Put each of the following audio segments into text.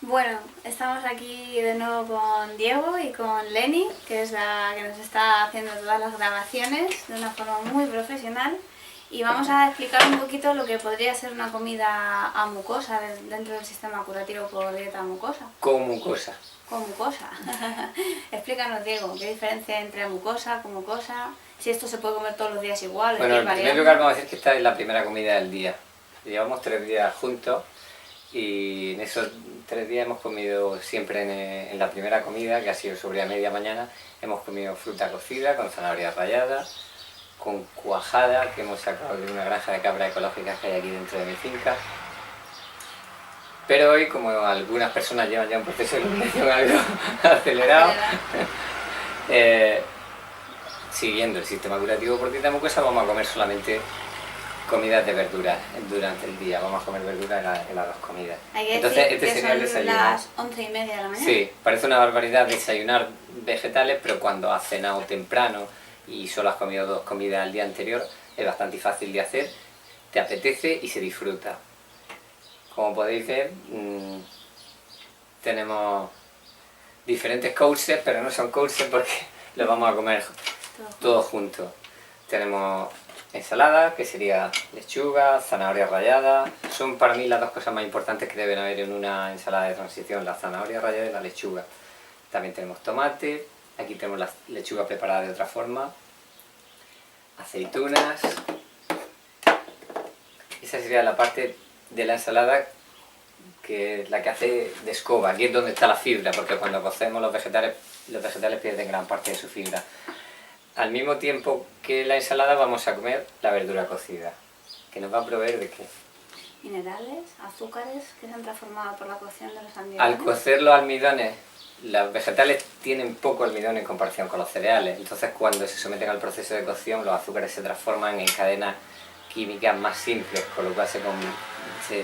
Bueno, estamos aquí de nuevo con Diego y con Lenny, que es la que nos está haciendo todas las grabaciones de una forma muy profesional. Y vamos a explicar un poquito lo que podría ser una comida a mucosa dentro del sistema curativo por dieta mucosa. Con mucosa. Con mucosa. Explícanos, Diego, ¿qué diferencia hay entre mucosa, con mucosa? Si esto se puede comer todos los días igual, Bueno, en primer lugar vamos a decir que esta es la primera comida del día. Llevamos 3 días juntos y en esos 3 días hemos comido siempre en la primera comida, que ha sido sobre a media mañana, hemos comido fruta cocida con zanahoria rallada, con cuajada que hemos sacado de una granja de cabras ecológicas que hay aquí dentro de mi finca. Pero hoy, como algunas personas llevan ya un proceso de eliminación algo acelerado, siguiendo el sistema curativo por dieta mucosa, vamos a comer solamente comidas de verduras durante el día. Vamos a comer verduras en las dos comidas. Entonces, este sería el desayuno. Las 11:30 de la mañana. Sí, parece una barbaridad desayunar vegetales, pero cuando has cenado temprano y solo has comido 2 comidas al día anterior, es bastante fácil de hacer, te apetece y se disfruta. Como podéis ver, tenemos diferentes courses, pero no son courses porque los vamos a comer todos juntos. Tenemos ensalada, que sería lechuga, zanahoria rallada. Son para mí las 2 cosas más importantes que deben haber en una ensalada de transición, la zanahoria rallada y la lechuga. También tenemos tomate, aquí tenemos la lechuga preparada de otra forma, aceitunas. Esa sería la parte de la ensalada que es la que hace de escoba. Aquí es donde está la fibra, porque cuando cocemos los vegetales pierden gran parte de su fibra. Al mismo tiempo que la ensalada vamos a comer la verdura cocida, que nos va a proveer de qué. Minerales, azúcares que se han transformado por la cocción de los almidones. Al cocer los almidones, los vegetales tienen poco almidón en comparación con los cereales, entonces cuando se someten al proceso de cocción los azúcares se transforman en cadenas químicas más simples, con lo cual se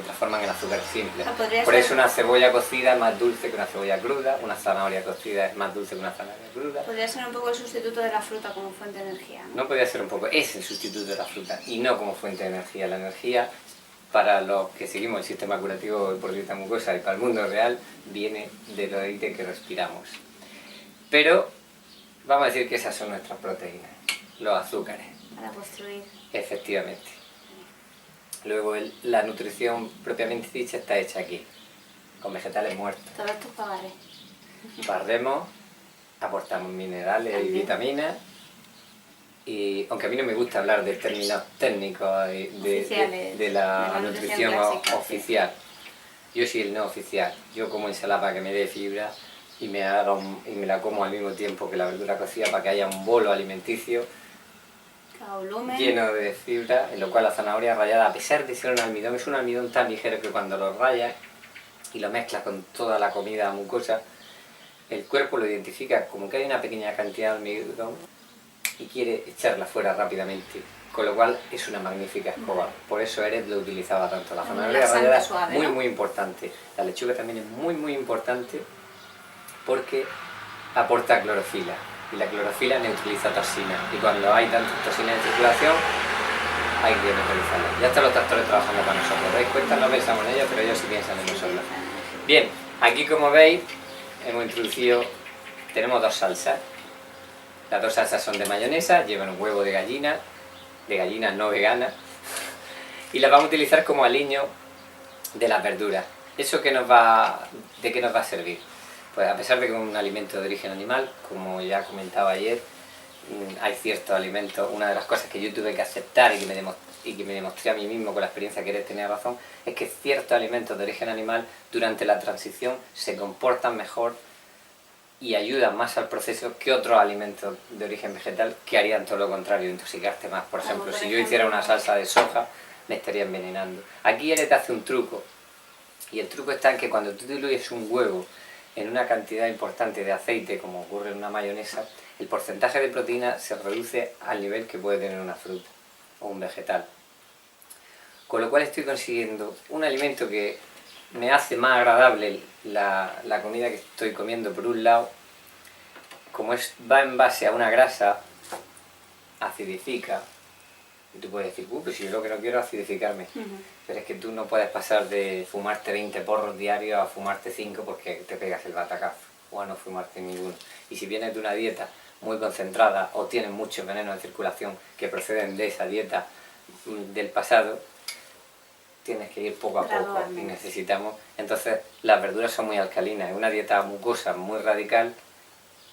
transforman en azúcares simples. Por eso una cebolla cocida es más dulce que una cebolla cruda, una zanahoria cocida es más dulce que una zanahoria cruda. Podría ser un poco el sustituto de la fruta como fuente de energía, ¿no? No podría ser un poco, es el sustituto de la fruta y no como fuente de energía. La energía, para los que seguimos el sistema curativo por dieta mucosa y para el mundo real, viene del aire que respiramos. Pero vamos a decir que esas son nuestras proteínas, los azúcares. Para construir. Efectivamente. Luego la nutrición propiamente dicha está hecha aquí, con vegetales muertos. Todo esto es pagaré. Barremos, aportamos minerales y vitaminas, y aunque a mí no me gusta hablar de términos técnicos de la nutrición oficial, yo soy el no oficial. Yo como ensalada para que me dé fibra y me la como al mismo tiempo que la verdura cocida para que haya un bolo alimenticio lleno de fibra, en lo cual la zanahoria rallada, a pesar de ser un almidón, es un almidón tan ligero que cuando lo rayas y lo mezclas con toda la comida mucosa, el cuerpo lo identifica como que hay una pequeña cantidad de almidón y quiere echarla fuera rápidamente, con lo cual es una magnífica escoba. Por eso Eret lo utilizaba tanto. La zanahoria rallada es suave, muy, ¿no? Muy importante. La lechuga también es muy, muy importante porque aporta clorofila. Y la clorofila neutraliza toxinas. Y cuando hay tantas toxinas en circulación, hay que neutralizarlas. Ya están los tractores trabajando para nosotros. ¿Veis? Cuentas no pensamos en ellos, pero ellos sí piensan en nosotros. Bien, aquí como veis, hemos introducido, tenemos 2 salsas. Las 2 salsas son de mayonesa, llevan un huevo de gallina no vegana, y las vamos a utilizar como aliño de las verduras. ¿Eso de qué nos va a servir? Pues a pesar de que es un alimento de origen animal, como ya comentaba ayer, hay ciertos alimentos, una de las cosas que yo tuve que aceptar y que me demostré a mí mismo con la experiencia que Eret tenía razón, es que ciertos alimentos de origen animal durante la transición se comportan mejor y ayudan más al proceso que otros alimentos de origen vegetal que harían todo lo contrario, intoxicarte más. Por ejemplo, si yo hiciera una salsa de soja, me estaría envenenando. Aquí Eret hace un truco, y el truco está en que cuando tú diluyes un huevo en una cantidad importante de aceite, como ocurre en una mayonesa, el porcentaje de proteína se reduce al nivel que puede tener una fruta o un vegetal. Con lo cual estoy consiguiendo un alimento que me hace más agradable la comida que estoy comiendo por un lado, como va en base a una grasa, acidifica, Y tú puedes decir, pues si yo lo que no quiero es acidificarme. Pero es que tú no puedes pasar de fumarte 20 porros diarios a fumarte 5 porque te pegas el batacazo, o a no fumarte ninguno. Y si vienes de una dieta muy concentrada o tienes muchos venenos en circulación que proceden de esa dieta del pasado, tienes que ir poco a poco y necesitamos... Entonces las verduras son muy alcalinas, una dieta mucosa muy radical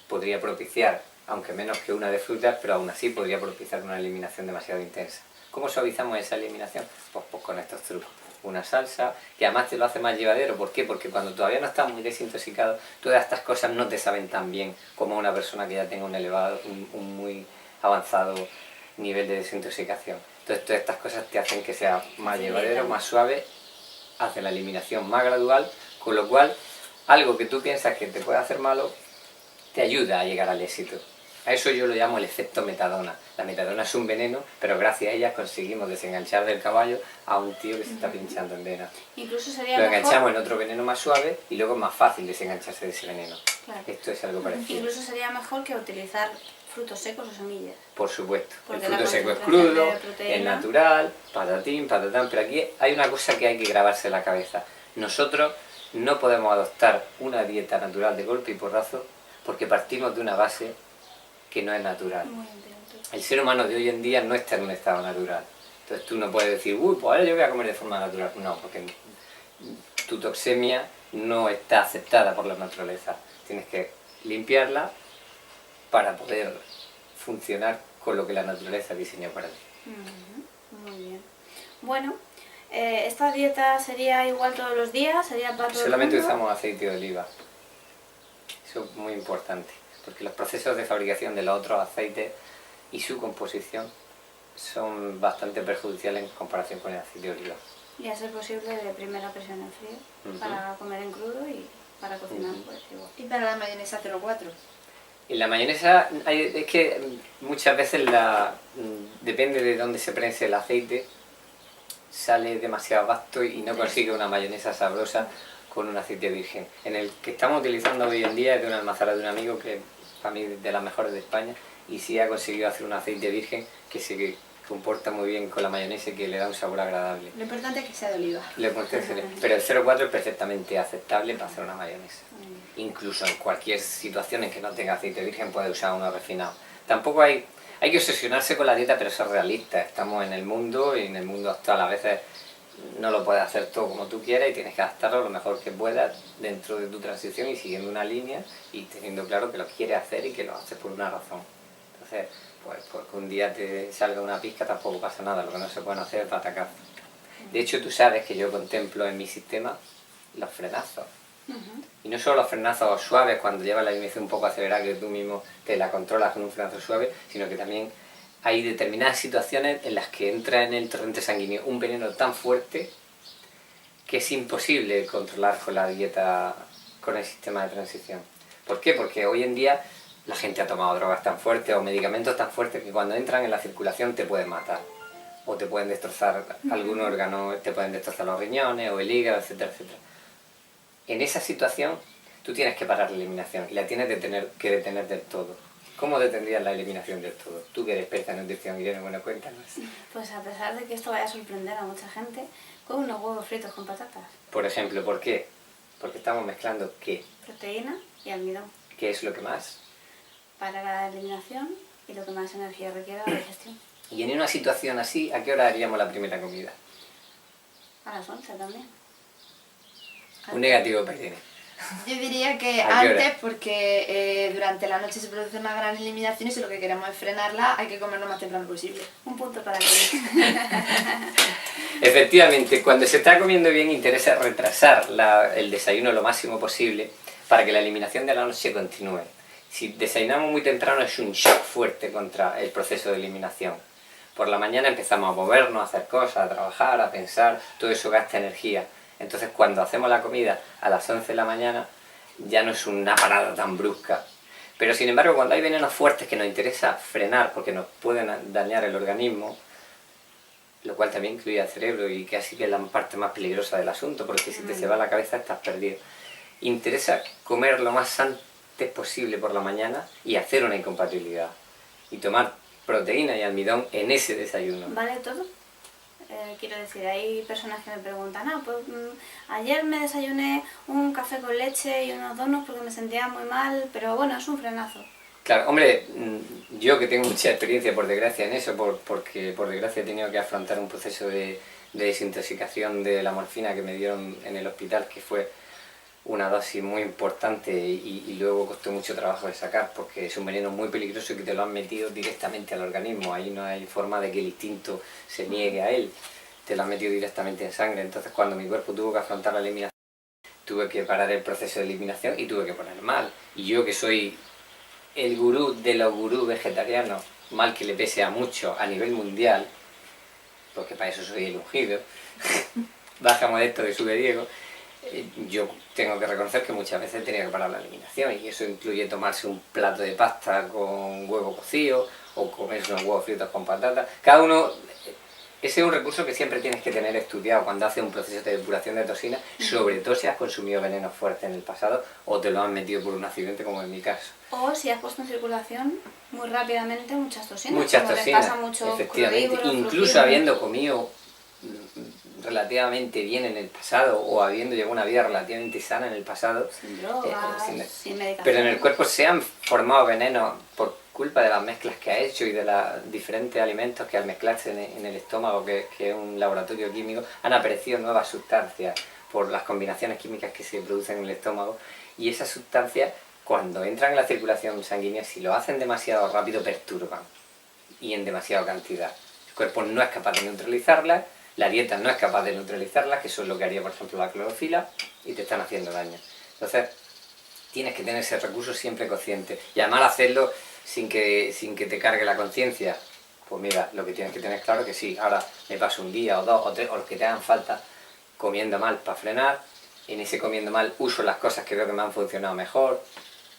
podría propiciar, aunque menos que una de frutas, pero aún así podría propiciar una eliminación demasiado intensa. ¿Cómo suavizamos esa eliminación? Pues con estos trucos. Una salsa, que además te lo hace más llevadero. ¿Por qué? Porque cuando todavía no estás muy desintoxicado, todas estas cosas no te saben tan bien como una persona que ya tenga un muy avanzado nivel de desintoxicación. Entonces todas estas cosas te hacen que sea más llevadero, más suave, hace la eliminación más gradual, con lo cual algo que tú piensas que te puede hacer malo, te ayuda a llegar al éxito. A eso yo lo llamo el efecto metadona. La metadona es un veneno, pero gracias a ella conseguimos desenganchar del caballo a un tío que se está pinchando en vena. Incluso sería lo mejor... enganchamos en otro veneno más suave y luego es más fácil desengancharse de ese veneno. Claro. Esto es algo parecido. Incluso sería mejor que utilizar frutos secos o semillas. Por supuesto. Porque el fruto seco es crudo, proteína... es natural, patatín, patatán, pero aquí hay una cosa que hay que grabarse en la cabeza. Nosotros no podemos adoptar una dieta natural de golpe y porrazo porque partimos de una base que no es natural. El ser humano de hoy en día no está en un estado natural. Entonces tú no puedes decir, uy, pues ahora yo voy a comer de forma natural. No, porque tu toxemia no está aceptada por la naturaleza. Tienes que limpiarla para poder funcionar con lo que la naturaleza diseñó para ti. Muy bien. Bueno, ¿esta dieta sería igual todos los días? ¿Sería para todo Solamente el mundo? usamos aceite de oliva. Eso es muy importante, porque los procesos de fabricación de los otros aceites y su composición son bastante perjudiciales en comparación con el aceite de oliva. Y a ser posible de primera presión en frío, para comer en crudo y para cocinar pues igual. ¿Y para la mayonesa 04? En la mayonesa es que muchas veces depende de dónde se prense el aceite, sale demasiado vasto y no consigue una mayonesa sabrosa con un aceite virgen. En el que estamos utilizando hoy en día es de una almazara de un amigo que para mí es de las mejores de España y sí ha conseguido hacer un aceite virgen que se comporta muy bien con la mayonesa y que le da un sabor agradable. Lo importante es que sea de oliva. Pero el 0,4 es perfectamente aceptable para hacer una mayonesa. Incluso en cualquier situación en que no tenga aceite virgen puede usar uno refinado. Tampoco hay que obsesionarse con la dieta, pero ser realista. Estamos en el mundo y en el mundo actual a veces no lo puedes hacer todo como tú quieras y tienes que adaptarlo lo mejor que puedas dentro de tu transición y siguiendo una línea y teniendo claro que lo quieres hacer y que lo haces por una razón. Entonces, pues porque un día te salga una pizca tampoco pasa nada, lo que no se puede hacer es atacar. De hecho, tú sabes que yo contemplo en mi sistema los frenazos. Y no solo los frenazos suaves cuando llevas la eliminación un poco acelerada que tú mismo te la controlas con un frenazo suave, sino que también hay determinadas situaciones en las que entra en el torrente sanguíneo un veneno tan fuerte que es imposible controlar con la dieta, con el sistema de transición. ¿Por qué? Porque hoy en día la gente ha tomado drogas tan fuertes o medicamentos tan fuertes que cuando entran en la circulación te pueden matar. O te pueden destrozar algún órgano, te pueden destrozar los riñones o el hígado, etcétera, etcétera. En esa situación tú tienes que parar la eliminación y la tienes que detener del todo. ¿Cómo detendrías la eliminación del todo? Tú que eres experta en nutrición, Irene, bueno, cuéntanos. Pues a pesar de que esto vaya a sorprender a mucha gente, con unos huevos fritos con patatas. Por ejemplo, ¿por qué? Porque estamos mezclando ¿qué? Proteína y almidón. ¿Qué es lo que más? Para la eliminación y lo que más energía requiere la digestión. Y en una situación así, ¿a qué hora haríamos la primera comida? A las 11 también. Un negativo para Irene. Yo diría que ¿A qué hora? antes, porque durante la noche se produce una gran eliminación y si lo que queremos es frenarla, hay que comer lo más temprano posible. Un punto para ti. Efectivamente, cuando se está comiendo bien interesa retrasar el desayuno lo máximo posible para que la eliminación de la noche continúe. Si desayunamos muy temprano es un shock fuerte contra el proceso de eliminación. Por la mañana empezamos a movernos, a hacer cosas, a trabajar, a pensar, todo eso gasta energía. Entonces cuando hacemos la comida a las 11 de la mañana ya no es una parada tan brusca. Pero sin embargo cuando hay venenos fuertes que nos interesa frenar porque nos pueden dañar el organismo, lo cual también incluye al cerebro y casi que es la parte más peligrosa del asunto porque si te se va la cabeza estás perdido. Interesa comer lo más antes posible por la mañana y hacer una incompatibilidad y tomar proteína y almidón en ese desayuno. ¿Vale todo? Quiero decir, hay personas que me preguntan, pues ayer me desayuné un café con leche y unos donuts porque me sentía muy mal, pero bueno, es un frenazo. Claro, hombre, yo que tengo mucha experiencia por desgracia en eso, porque por desgracia he tenido que afrontar un proceso de desintoxicación de la morfina que me dieron en el hospital, que fue una dosis muy importante y luego costó mucho trabajo de sacar, porque es un veneno muy peligroso y que te lo han metido directamente al organismo. Ahí no hay forma de que el instinto se niegue a él, te lo han metido directamente en sangre. Entonces cuando mi cuerpo tuvo que afrontar la eliminación, tuve que parar el proceso de eliminación y tuve que poner mal. Y yo, que soy el gurú de los gurús vegetarianos, mal que le pese a mucho a nivel mundial, porque para eso soy el ungido, baja modesto que sube Diego, yo tengo que reconocer que muchas veces tenía que parar la eliminación, y eso incluye tomarse un plato de pasta con huevo cocido o comerse unos huevos fritos con patata. Cada uno, ese es un recurso que siempre tienes que tener estudiado cuando haces un proceso de depuración de toxinas, sobre todo si has consumido venenos fuertes en el pasado o te lo han metido por un accidente, como en mi caso. O si has puesto en circulación muy rápidamente muchas toxinas. Muchas como toxinas, les pasa mucho efectivamente, crudívoros, incluso frugívoros. habiendo comido relativamente bien en el pasado o habiendo llevado una vida relativamente sana en el pasado, Sin drogas, sin medicación. pero en el cuerpo se han formado venenos por culpa de las mezclas que ha hecho y de los diferentes alimentos que al mezclarse en el estómago, que es un laboratorio químico, han aparecido nuevas sustancias por las combinaciones químicas que se producen en el estómago, y esas sustancias, cuando entran en la circulación sanguínea, si lo hacen demasiado rápido, perturban, y en demasiada cantidad. El cuerpo no es capaz de neutralizarlas, la dieta no es capaz de neutralizarlas, que eso es lo que haría, por ejemplo, la clorofila, y te están haciendo daño. Entonces, tienes que tener ese recurso siempre consciente, y además hacerlo sin que te cargue la conciencia. Pues mira, lo que tienes que tener claro es que sí, ahora me paso un día o dos o tres, o los que te hagan falta, comiendo mal para frenar. En ese comiendo mal uso las cosas que veo que me han funcionado mejor,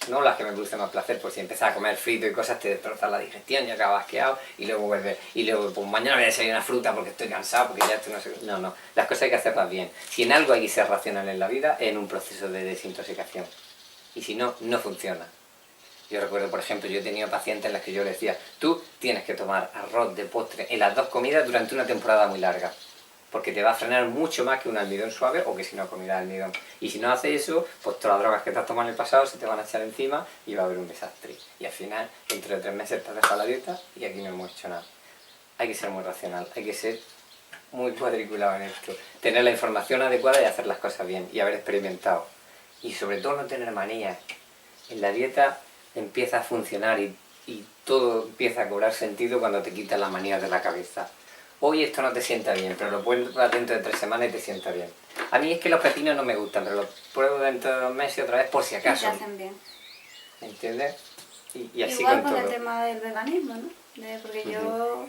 no las que me producen más placer, por si empiezas a comer frito y cosas te destrozan la digestión y acabas asqueado, y luego vuelves, y luego pues mañana voy a desayunar una fruta porque estoy cansado, porque ya esto no sé. No, las cosas hay que hacerlas bien. Si en algo hay que ser racional en la vida, es en un proceso de desintoxicación, y si no, no funciona. Yo recuerdo, por ejemplo, yo he tenido pacientes en las que yo les decía, tú tienes que tomar arroz de postre en las dos comidas durante una temporada muy larga, porque te va a frenar mucho más que un almidón suave o que si no comieras almidón. Y si no haces eso, pues todas las drogas que te has tomado en el pasado se te van a echar encima y va a haber un desastre. Y al final, dentro de 3 meses te has dejado la dieta y aquí no hemos hecho nada. Hay que ser muy racional, hay que ser muy cuadriculado en esto. Tener la información adecuada y hacer las cosas bien y haber experimentado. Y sobre todo no tener manías. En la dieta empieza a funcionar y todo empieza a cobrar sentido cuando te quitas las manías de la cabeza. Hoy esto no te sienta bien, pero lo pruebas dentro de 3 semanas y te sienta bien. A mí es que los pepinos no me gustan, pero los pruebo dentro de 2 meses otra vez por si acaso. Y te hacen bien. ¿Entiendes? Y así igual con con todo. el tema del veganismo, ¿no? Porque yo,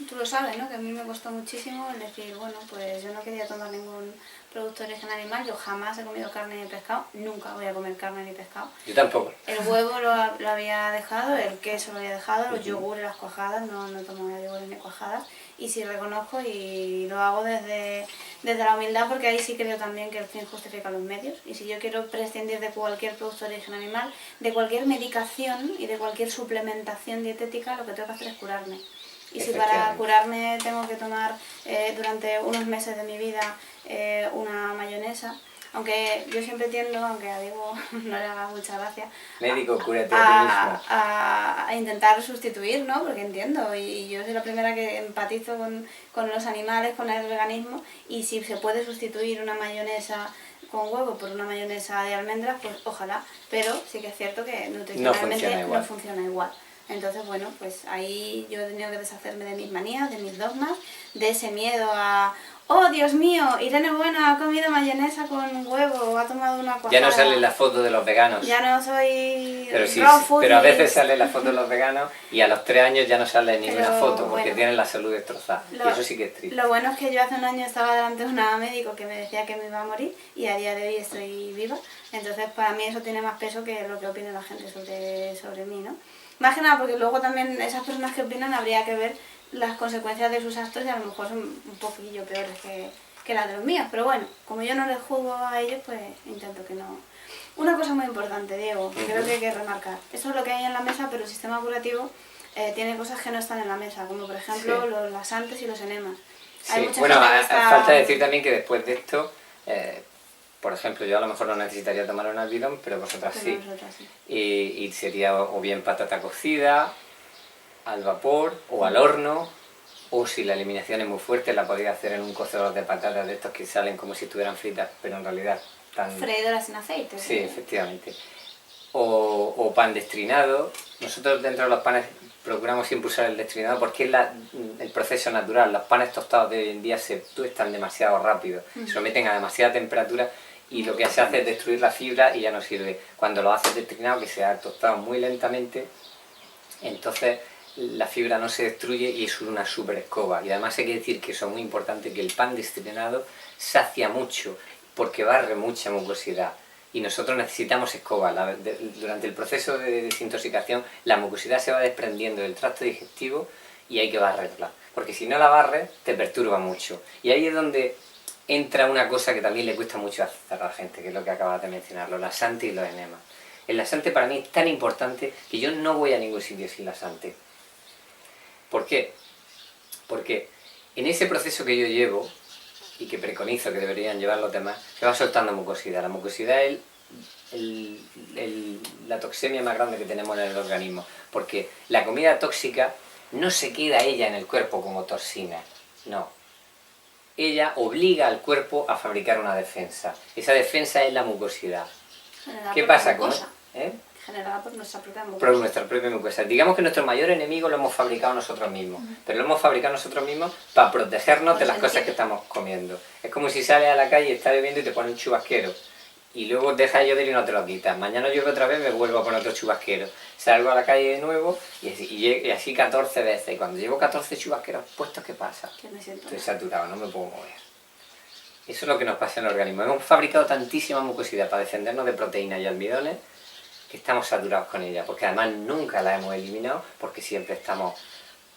tú lo sabes, ¿no? Que a mí me costó muchísimo el decir, bueno, pues yo no quería tomar ningún producto de origen animal, yo jamás he comido carne ni pescado, nunca voy a comer carne ni pescado. Yo tampoco. El huevo lo había dejado, el queso lo había dejado, los yogures, las cuajadas, no tomo yogures ni cuajadas. Y sí reconozco y lo hago desde la humildad, porque ahí sí creo también que el fin justifica los medios. Y si yo quiero prescindir de cualquier producto de origen animal, de cualquier medicación y de cualquier suplementación dietética, lo que tengo que hacer es curarme. Y si para curarme tengo que tomar durante unos meses de mi vida una mayonesa, aunque yo siempre tiendo, aunque a Diego no le haga mucha gracia, médico, cúrate a ti mismo. A intentar sustituir, ¿no? Porque entiendo, y yo soy la primera que empatizo con los animales, con el veganismo, y si se puede sustituir una mayonesa con huevo por una mayonesa de almendras, pues ojalá, pero sí que es cierto que nutricionalmente no funciona igual. Entonces, bueno, pues ahí yo he tenido que deshacerme de mis manías, de mis dogmas, de ese miedo a... ¡Oh, Dios mío! Irene Bueno ha comido mayonesa con huevo o ha tomado una cuajada. Ya no sale la foto de los veganos. Ya no soy... Pero sí, pero a veces sale la foto de los veganos y a los 3 años ya no sale ninguna foto porque tienen la salud destrozada. Y eso sí que es triste. Lo bueno es que yo hace un año estaba delante de una médico que me decía que me iba a morir y a día de hoy estoy viva. Entonces, para mí eso tiene más peso que lo que opine la gente sobre mí, ¿no? Más que nada porque luego también esas personas que opinan habría que ver las consecuencias de sus actos y a lo mejor son un poquillo peores que las de los míos. Pero bueno, como yo no les juzgo a ellos, pues intento que no. Una cosa muy importante, Diego, que creo que hay que remarcar. Eso es lo que hay en la mesa, pero el sistema curativo tiene cosas que no están en la mesa, como por ejemplo Sí. los laxantes y los enemas. Sí. Hay mucha Bueno, gente que está... falta decir también que después de esto, por ejemplo, yo a lo mejor no necesitaría tomar un almidón, pero vosotras Pero sí. nosotras sí. Y sería o bien patata cocida, al vapor o al horno, o si la eliminación es muy fuerte, la podéis hacer en un cocedor de patatas de estos que salen como si estuvieran fritas, pero en realidad están... Freidoras sin aceite. Sí, efectivamente. O pan destrinado. Nosotros dentro de los panes procuramos siempre usar el destrinado porque es el proceso natural. Los panes tostados de hoy en día se tuestan demasiado rápido, se lo meten a demasiada temperatura y lo que se hace es destruir la fibra y ya no sirve. Cuando lo haces destrinado, que se ha tostado muy lentamente, entonces la fibra no se destruye y es una super escoba. Y además hay que decir que eso es muy importante, que el pan destrinado sacia mucho porque barre mucha mucosidad. Y nosotros necesitamos escoba. Durante el proceso de desintoxicación, la mucosidad se va desprendiendo del tracto digestivo y hay que barrerla. Porque si no la barres, te perturba mucho. Y ahí es donde entra una cosa que también le cuesta mucho hacer a la gente, que es lo que acabas de mencionar, los laxantes y los enemas. El laxante para mí es tan importante que yo no voy a ningún sitio sin laxante. ¿Por qué? Porque en ese proceso que yo llevo, y que preconizo que deberían llevar los demás, se va soltando mucosidad. La mucosidad es la toxemia más grande que tenemos en el organismo, porque la comida tóxica no se queda ella en el cuerpo como toxina, no. Ella obliga al cuerpo a fabricar una defensa. Esa defensa es la mucosidad. Generada ¿Qué por pasa la con mucosa. ¿eh? Generada por nuestra propia mucosa. Por nuestra propia mucosa? Digamos que nuestro mayor enemigo lo hemos fabricado nosotros mismos, pero lo hemos fabricado nosotros mismos para protegernos de las cosas que estamos comiendo. Es como si sales a la calle y estás bebiendo y te pones un chubasquero, y luego deja de llover y no te lo quitas. Mañana llueve otra vez, me vuelvo a poner otro chubasquero. Salgo a la calle de nuevo y así 14 veces. Y cuando llevo 14 chubasqueros puestos, ¿qué pasa? Que me siento Estoy mal. saturado, no me puedo mover. Eso es lo que nos pasa en el organismo. Hemos fabricado tantísima mucosidad para defendernos de proteínas y almidones que estamos saturados con ella, porque además nunca la hemos eliminado, porque siempre estamos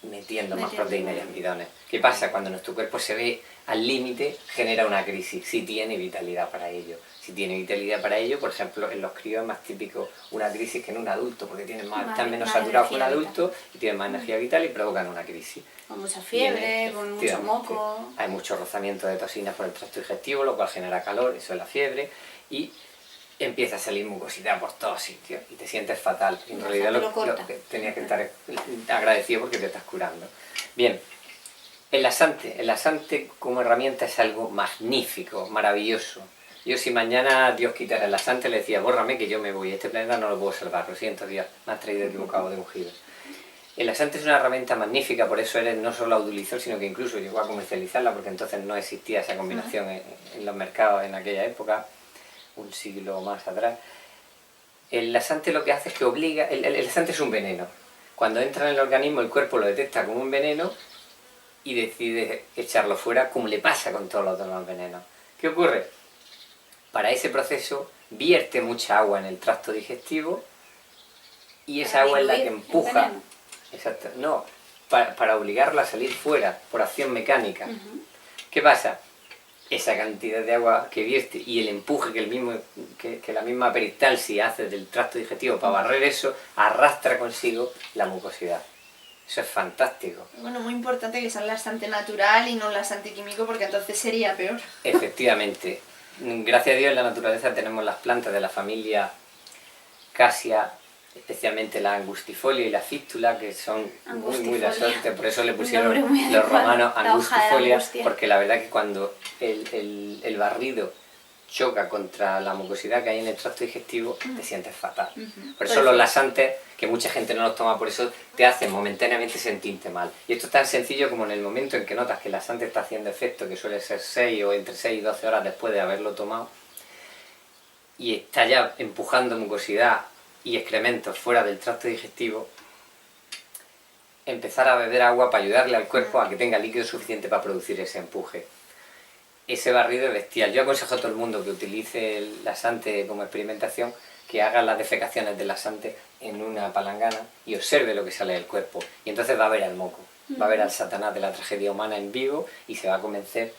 metiendo más proteínas y almidones. ¿Qué pasa? Cuando nuestro cuerpo se ve al límite, genera una crisis, si tiene vitalidad para ello. Si tiene vitalidad para ello, por ejemplo, en los críos es más típico una crisis que en un adulto, porque están menos saturados que un adulto y tienen más energía vital y provocan una crisis. Con mucha fiebre, con mucho moco. Hay mucho rozamiento de toxinas por el tracto digestivo, lo cual genera calor, eso es la fiebre, y empieza a salir mucosidad por todos sitios y te sientes fatal. En realidad lo que tenías que estar agradecido porque te estás curando. Bien, el laxante como herramienta es algo magnífico, maravilloso. Yo si mañana Dios quitara el laxante le decía, bórrame que yo me voy, este planeta no lo puedo salvar, lo siento Dios, me has traído equivocado de ungido. El laxante es una herramienta magnífica, por eso él no solo la utilizó, sino que incluso llegó a comercializarla, porque entonces no existía esa combinación en los mercados en aquella época, un siglo más atrás. El laxante lo que hace es que obliga, el laxante es un veneno. Cuando entra en el organismo el cuerpo lo detecta como un veneno y decide echarlo fuera, como le pasa con todos los demás venenos. ¿Qué ocurre? Para ese proceso vierte mucha agua en el tracto digestivo y esa agua es la que empuja. Exacto, no, para obligarla a salir fuera por acción mecánica. ¿Qué pasa? Esa cantidad de agua que vierte y el empuje que la misma peristalsis hace del tracto digestivo para barrer eso, arrastra consigo la mucosidad. Eso es fantástico. Bueno, muy importante que sea un laxante natural y no un laxante químico, porque entonces sería peor. Efectivamente. Gracias a Dios en la naturaleza tenemos las plantas de la familia Cassia, especialmente la angustifolia y la fístula, que son muy laxantes, por eso le pusieron los romanos angustifolia, porque la verdad que cuando el barrido choca contra la mucosidad que hay en el tracto digestivo, te sientes fatal. Por eso los laxantes, que mucha gente no los toma, por eso te hacen momentáneamente sentirte mal. Y esto es tan sencillo como en el momento en que notas que el laxante está haciendo efecto, que suele ser 6 o entre 6 y 12 horas después de haberlo tomado, y está ya empujando mucosidad y excrementos fuera del tracto digestivo, empezar a beber agua para ayudarle al cuerpo a que tenga líquido suficiente para producir ese empuje. Ese barrido es bestial. Yo aconsejo a todo el mundo que utilice el laxante como experimentación, que haga las defecaciones del laxante en una palangana y observe lo que sale del cuerpo. Y entonces va a ver al moco, va a ver al Satanás de la tragedia humana en vivo y se va a convencer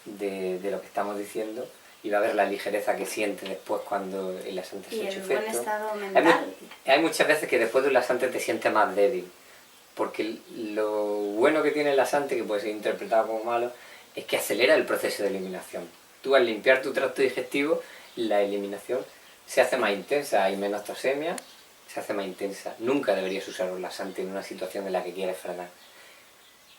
de lo que estamos diciendo y va a ver la ligereza que siente después cuando el laxante se ha hecho efecto. Estado mental. Hay muchas veces que después de un laxante te sientes más débil. porque lo bueno que tiene el laxante, que puede ser interpretado como malo, es que acelera el proceso de eliminación. Tú al limpiar tu tracto digestivo, la eliminación se hace más intensa, hay menos toxemia, se hace más intensa. Nunca deberías usar un laxante en una situación en la que quieres frenar.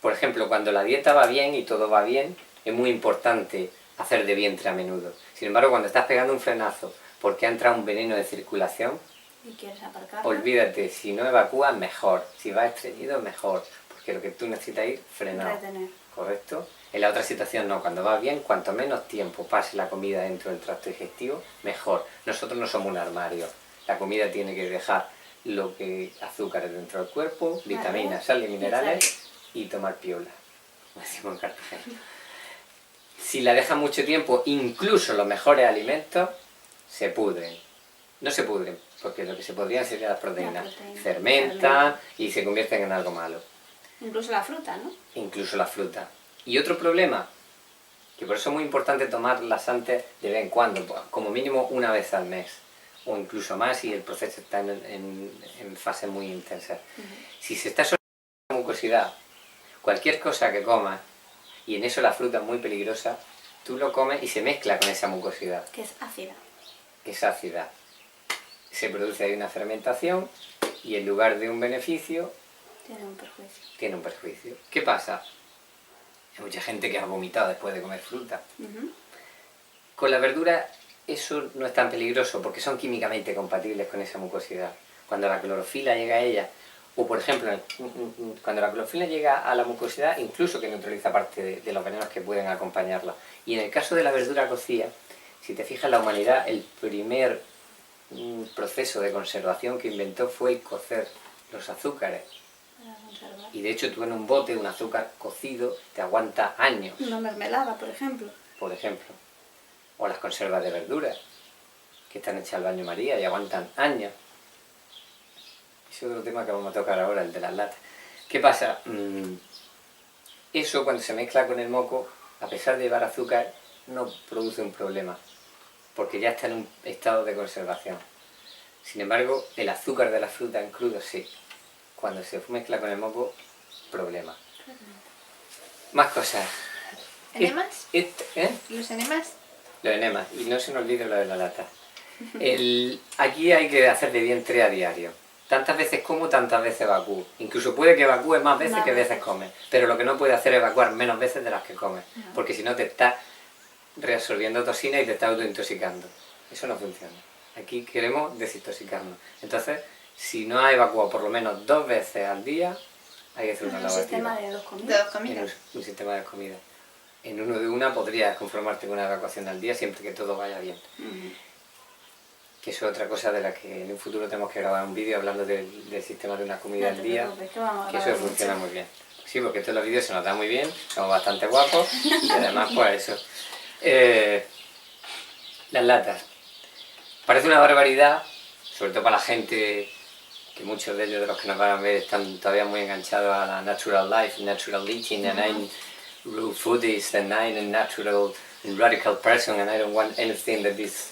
Por ejemplo, cuando la dieta va bien y todo va bien, es muy importante hacer de vientre a menudo. Sin embargo, cuando estás pegando un frenazo porque ha entrado un veneno de circulación, ¿Y quieres aparcarlo? olvídate, si no evacúas, mejor. Si vas estreñido, mejor. Porque lo que tú necesitas es ir frenado. Retener. ¿Correcto? En la otra situación no, cuando va bien, cuanto menos tiempo pase la comida dentro del tracto digestivo, mejor. Nosotros no somos un armario. La comida tiene que dejar lo que azúcares dentro del cuerpo, vitaminas, sal y minerales y tomar piola. Como decimos en Cartagena. Si la deja mucho tiempo, incluso los mejores alimentos se pudren. No se pudren, porque lo que se podrían serían las proteínas. Fermentan y se convierten en algo malo. Incluso la fruta, ¿no? Incluso la fruta. Y otro problema, que por eso es muy importante tomar laxantes de vez en cuando, como mínimo una vez al mes, o incluso más si el proceso está en fase muy intensa. Si se está sobre la mucosidad, cualquier cosa que comas, y en eso la fruta es muy peligrosa, tú lo comes y se mezcla con esa mucosidad. Que es ácida. Es ácida. Se produce ahí una fermentación y en lugar de un beneficio, Tiene un perjuicio. tiene un perjuicio. ¿Qué pasa? Hay mucha gente que ha vomitado después de comer fruta. Con la verdura eso no es tan peligroso porque son químicamente compatibles con esa mucosidad. Cuando la clorofila llega a ella, o por ejemplo, cuando la clorofila llega a la mucosidad, incluso que neutraliza parte de los venenos que pueden acompañarla. Y en el caso de la verdura cocida, si te fijas, la humanidad, el primer proceso de conservación que inventó fue el cocer los azúcares. Para conservar. Y de hecho tú en un bote, un azúcar cocido, te aguanta años, Una mermelada, por ejemplo. por ejemplo. O las conservas de verduras, que están hechas al baño María y aguantan años. Ese es otro tema que vamos a tocar ahora, el de las latas. ¿Qué pasa? Eso cuando se mezcla con el moco, a pesar de llevar azúcar, no produce un problema, porque ya está en un estado de conservación. Sin embargo, el azúcar de la fruta en crudo sí. Cuando se mezcla con el moco, problema. Más cosas. ¿Enemas? ¿Eh? ¿Los enemas? Los enemas. Y no se nos olvide lo de la lata. Aquí hay que hacer de vientre a diario. Tantas veces como, tantas veces evacúo. Incluso puede que evacúe más veces que veces come. Pero lo que no puede hacer es evacuar menos veces de las que come. Porque si no te está reabsorbiendo toxina y te está autointoxicando. Eso no funciona. Aquí queremos desintoxicarnos. Entonces, si no ha evacuado por lo menos 2 veces al día, hay que hacer una Un lavativa. sistema de 2 De comidas. 2 comidas. Un sistema de comida. En uno de una podrías conformarte con una evacuación al día siempre que todo vaya bien. Que eso es otra cosa de la que en un futuro tenemos que grabar un vídeo hablando del sistema de una comida No al te día. preocupes, que vamos a Que eso grabar funciona mucho. muy bien. Sí, porque esto en los vídeos se nos da muy bien, somos bastante guapos y además pues eso. Las latas. Parece una barbaridad, sobre todo para la gente que muchos de ellos de los que nos van a ver están todavía muy enganchados a la natural life, natural eating, and I'm real foodist, and I'm a natural and radical person, and I don't want anything that is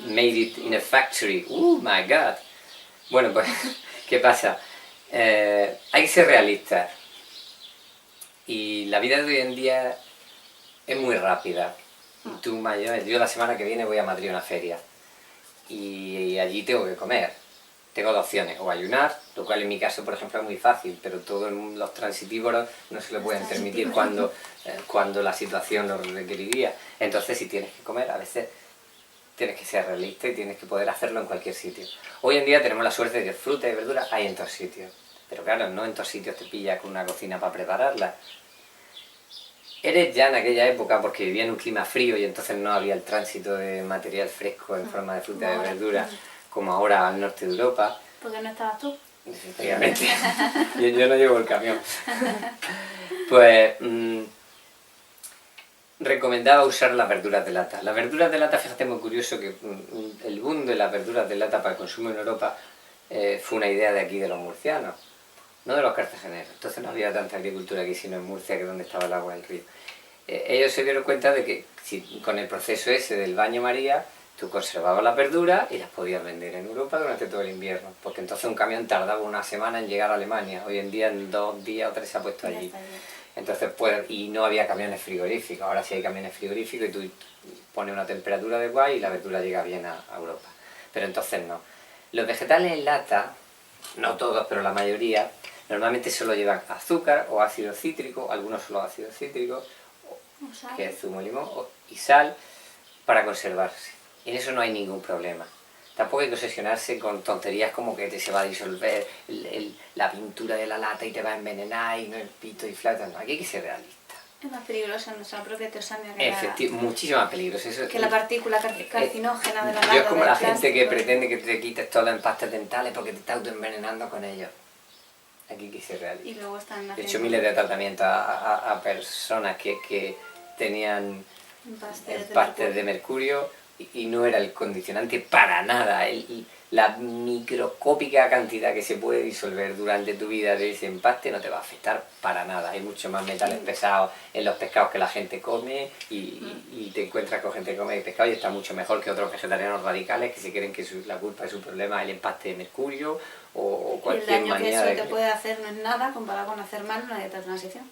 made it in a factory. Oh my God. Bueno, pues, ¿qué pasa? Hay que ser realistas. Y la vida de hoy en día es muy rápida. Y tú, yo la semana que viene voy a Madrid a una feria. Y allí tengo que comer. Tengo 2 opciones, o ayunar, lo cual en mi caso, por ejemplo, es muy fácil, pero todos los transitívoros no se lo pueden permitir cuando la situación lo requeriría. Entonces, si tienes que comer, a veces tienes que ser realista y tienes que poder hacerlo en cualquier sitio. Hoy en día tenemos la suerte de que fruta y verdura hay en todos sitios. Pero claro, no en todos sitios te pilla con una cocina para prepararla. Eres ya en aquella época porque vivía en un clima frío y entonces no había el tránsito de material fresco en forma de fruta y de verdura como ahora al norte de Europa. ¿Por qué no estabas tú? Efectivamente. yo no llevo el camión. Pues recomendaba usar las verduras de lata. Las verduras de lata, fíjate, muy curioso que el boom de las verduras de lata para el consumo en Europa fue una idea de aquí de los murcianos, no de los cartageneros. Entonces no había tanta agricultura aquí sino en Murcia, que es donde estaba el agua del río. Ellos se dieron cuenta de que si, con el proceso ese del baño María, Tú conservabas las verduras y las podías vender en Europa durante todo el invierno, porque entonces un camión tardaba una semana en llegar a Alemania. Hoy en día en 2 días o 3 se ha puesto allí. Entonces, pues, y no había camiones frigoríficos. Ahora sí hay camiones frigoríficos y tú pones una temperatura adecuada y la verdura llega bien a Europa. Pero entonces no. Los vegetales en lata, no todos, pero la mayoría, normalmente solo llevan azúcar o ácido cítrico, algunos solo ácido cítrico, que es zumo de limón, y sal para conservarse. En eso no hay ningún problema. Tampoco hay que obsesionarse con tonterías como que se va a disolver la pintura de la lata y te va a envenenar y no el pito y flauta. No, aquí hay que ser realista. Es más peligroso nuestra propia tosamia Muchísimo más peligroso. Eso, que la partícula carcinógena de la lata. Yo es como la gente que pretende que te quites todos los empastes dentales porque te estás autoenvenenando con ellos. Aquí hay que ser realista. Y luego están he hecho miles de tratamientos a personas que tenían empastes de mercurio y no era el condicionante para nada. La microscópica cantidad que se puede disolver durante tu vida de ese empaste no te va a afectar para nada. Hay mucho más metales pesados en los pescados que la gente come y te encuentras con gente que come pescado y está mucho mejor que otros vegetarianos radicales que se creen que la culpa de su problema es el empaste de mercurio o cualquier manía. Y el daño que eso te puede hacer no es nada comparado con hacer mal una dieta de transición.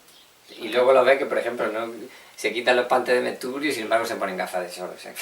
Y luego lo ves que, por ejemplo, no se quitan los empastes de mercurio y sin embargo se ponen gafas de sol. O sea,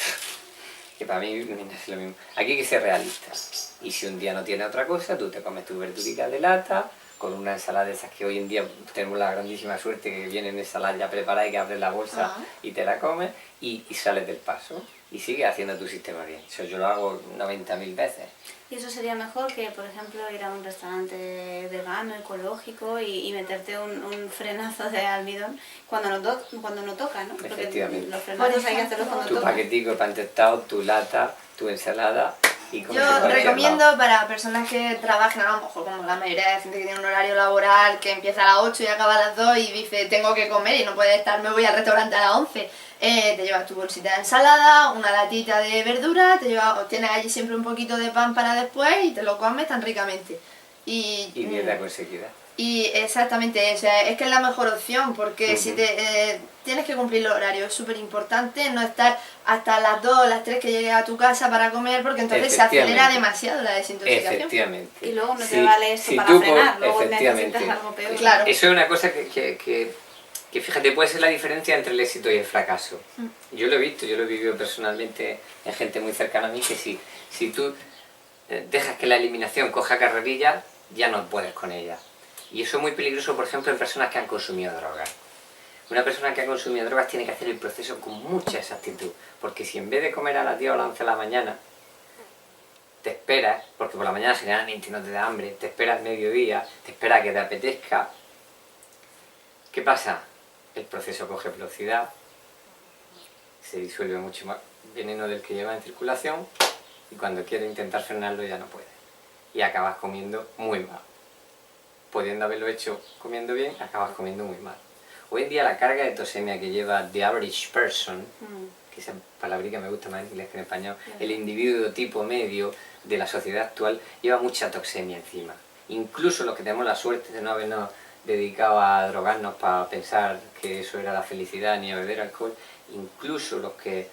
que para mí es lo mismo. Aquí hay que ser realistas. Y si un día no tiene otra cosa, tú te comes tu verdurica de lata, con una ensalada de esas que hoy en día tenemos la grandísima suerte que vienen ensaladas ya preparadas y que abres la bolsa y te la comes y sales del paso. Y sigues haciendo tu sistema bien. Eso yo lo hago 90.000 veces. Y eso sería mejor que, por ejemplo, ir a un restaurante vegano, ecológico y meterte un frenazo de almidón cuando no toca, ¿no? Porque efectivamente. Los frenazos hay que hacerlos cuando toca. Tu paquetico de pan tostado, tu lata, tu ensalada y yo recomiendo para personas que trabajen, a lo mejor como la mayoría de gente que tiene un horario laboral que empieza a las 8 y acaba a las 2 y dice tengo que comer y no puede estar, me voy al restaurante a las 11. Te llevas tu bolsita de ensalada, una latita de verdura, tienes allí siempre un poquito de pan para después y te lo comes tan ricamente. Y dieta conseguida. Y exactamente, o sea, es que es la mejor opción porque si tienes que cumplir los horarios, es súper importante no estar hasta las 2 las 3 que llegues a tu casa para comer porque entonces se acelera demasiado la desintoxicación. Efectivamente. Y luego no te vale eso para frenar, luego necesitas algo peor. Claro. Eso es una cosa que fíjate, puede ser la diferencia entre el éxito y el fracaso. Yo lo he visto, yo lo he vivido personalmente en gente muy cercana a mí, que si tú dejas que la eliminación coja carrerilla, ya no puedes con ella. Y eso es muy peligroso, por ejemplo, en personas que han consumido drogas. Una persona que ha consumido drogas tiene que hacer el proceso con mucha exactitud, porque si en vez de comer a las 10 o a las 11 de la mañana, te esperas, porque por la mañana generalmente no te da hambre, te esperas mediodía, te esperas que te apetezca, ¿qué pasa? El proceso coge velocidad, se disuelve mucho más veneno del que lleva en circulación y cuando quieres intentar frenarlo ya no puedes. Y acabas comiendo muy mal. Pudiendo haberlo hecho comiendo bien, acabas comiendo muy mal. Hoy en día la carga de tosemia que lleva the average person, que esa palabrita me gusta más en inglés que en español, el individuo tipo medio de la sociedad actual lleva mucha toxemia encima. Incluso los que tenemos la suerte de no habernos dedicado a drogarnos para pensar que eso era la felicidad ni a beber alcohol, incluso los que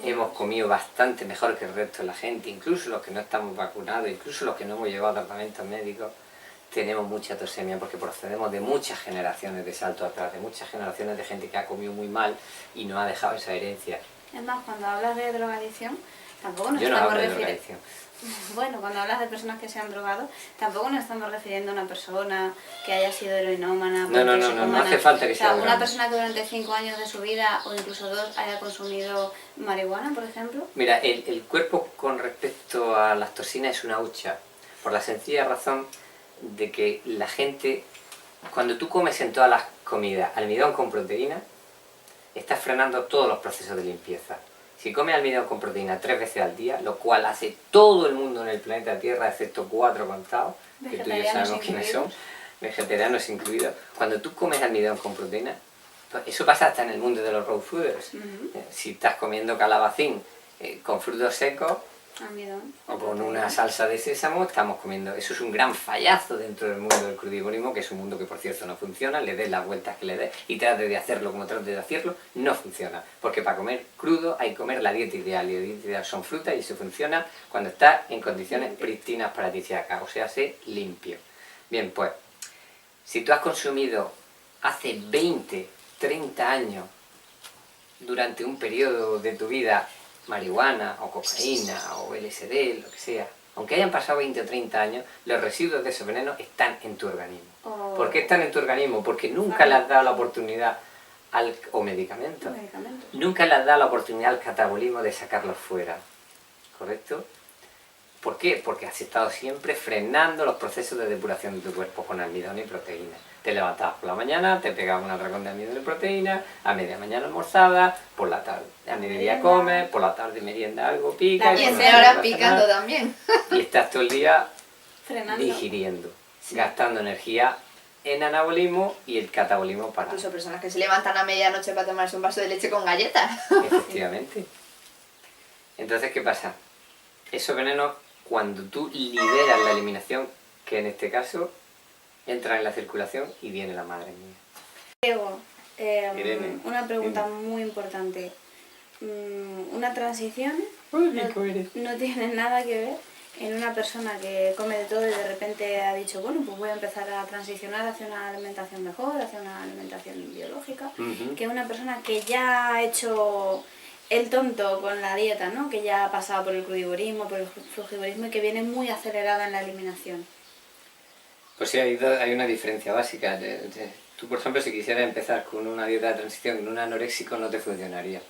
hemos comido bastante mejor que el resto de la gente, incluso los que no estamos vacunados, incluso los que no hemos llevado tratamientos médicos, tenemos mucha tosemia porque procedemos de muchas generaciones de salto atrás, de muchas generaciones de gente que ha comido muy mal y no ha dejado esa herencia. Es más, cuando hablas de drogadicción, tampoco nos Yo no estamos hablo de refiriendo... drogadicción. Bueno, cuando hablas de personas que se han drogado, tampoco nos estamos refiriendo a una persona que haya sido heroinómana. No hace falta que sea una persona que durante 5 años de su vida, o incluso 2, haya consumido marihuana, por ejemplo. Mira, el cuerpo con respecto a las toxinas es una hucha, por la sencilla razón de que la gente, cuando tú comes en todas las comidas almidón con proteína, estás frenando todos los procesos de limpieza. Si comes almidón con proteína 3 veces al día, lo cual hace todo el mundo en el planeta Tierra, excepto 4 contados, que tú y yo sabemos quiénes son, vegetarianos incluidos, cuando tú comes almidón con proteína, pues eso pasa hasta en el mundo de los raw fooders. Si estás comiendo calabacín con frutos secos, Almidón. O con una salsa de sésamo estamos comiendo. Eso es un gran fallazo dentro del mundo del crudivorismo, que es un mundo que por cierto no funciona, le des las vueltas que le des y trate de hacerlo como trate de hacerlo, no funciona. Porque para comer crudo hay que comer la dieta ideal, y la dieta ideal son frutas y eso funciona cuando está en condiciones prístinas paradisíacas, o sea, se limpio. Bien, pues, si tú has consumido hace 20, 30 años durante un periodo de tu vida marihuana o cocaína o LSD, lo que sea, aunque hayan pasado 20 o 30 años, los residuos de esos venenos están en tu organismo. O... ¿Por qué están en tu organismo? Porque nunca le has dado la oportunidad o medicamentos. Nunca le has dado la oportunidad al catabolismo de sacarlos fuera. ¿Correcto? ¿Por qué? Porque has estado siempre frenando los procesos de depuración de tu cuerpo con almidón y proteína. Te levantabas por la mañana, te pegabas un atracón de almidón y proteína, a media mañana almorzada, por la tarde a mediodía comes, por la tarde merienda algo, pica. Y en horas picando también. Y estás todo el día frenando, digiriendo, gastando energía en anabolismo y el catabolismo para... Incluso personas que se levantan a medianoche para tomarse un vaso de leche con galletas. Efectivamente. Entonces, ¿qué pasa? Esos venenos, cuando tú liberas la eliminación, que en este caso entra en la circulación y viene la madre mía. Diego, Irene, una pregunta dime. muy importante. Una transición no tiene nada que ver en una persona que come de todo y de repente ha dicho, bueno, pues voy a empezar a transicionar hacia una alimentación mejor, hacia una alimentación biológica, que una persona que ya ha hecho el tonto con la dieta, ¿no? Que ya ha pasado por el crudivorismo, por el frugivorismo y que viene muy acelerada en la eliminación. Pues sí, hay una diferencia básica. Tú, por ejemplo, si quisieras empezar con una dieta de transición en un anoréxico, no te funcionaría.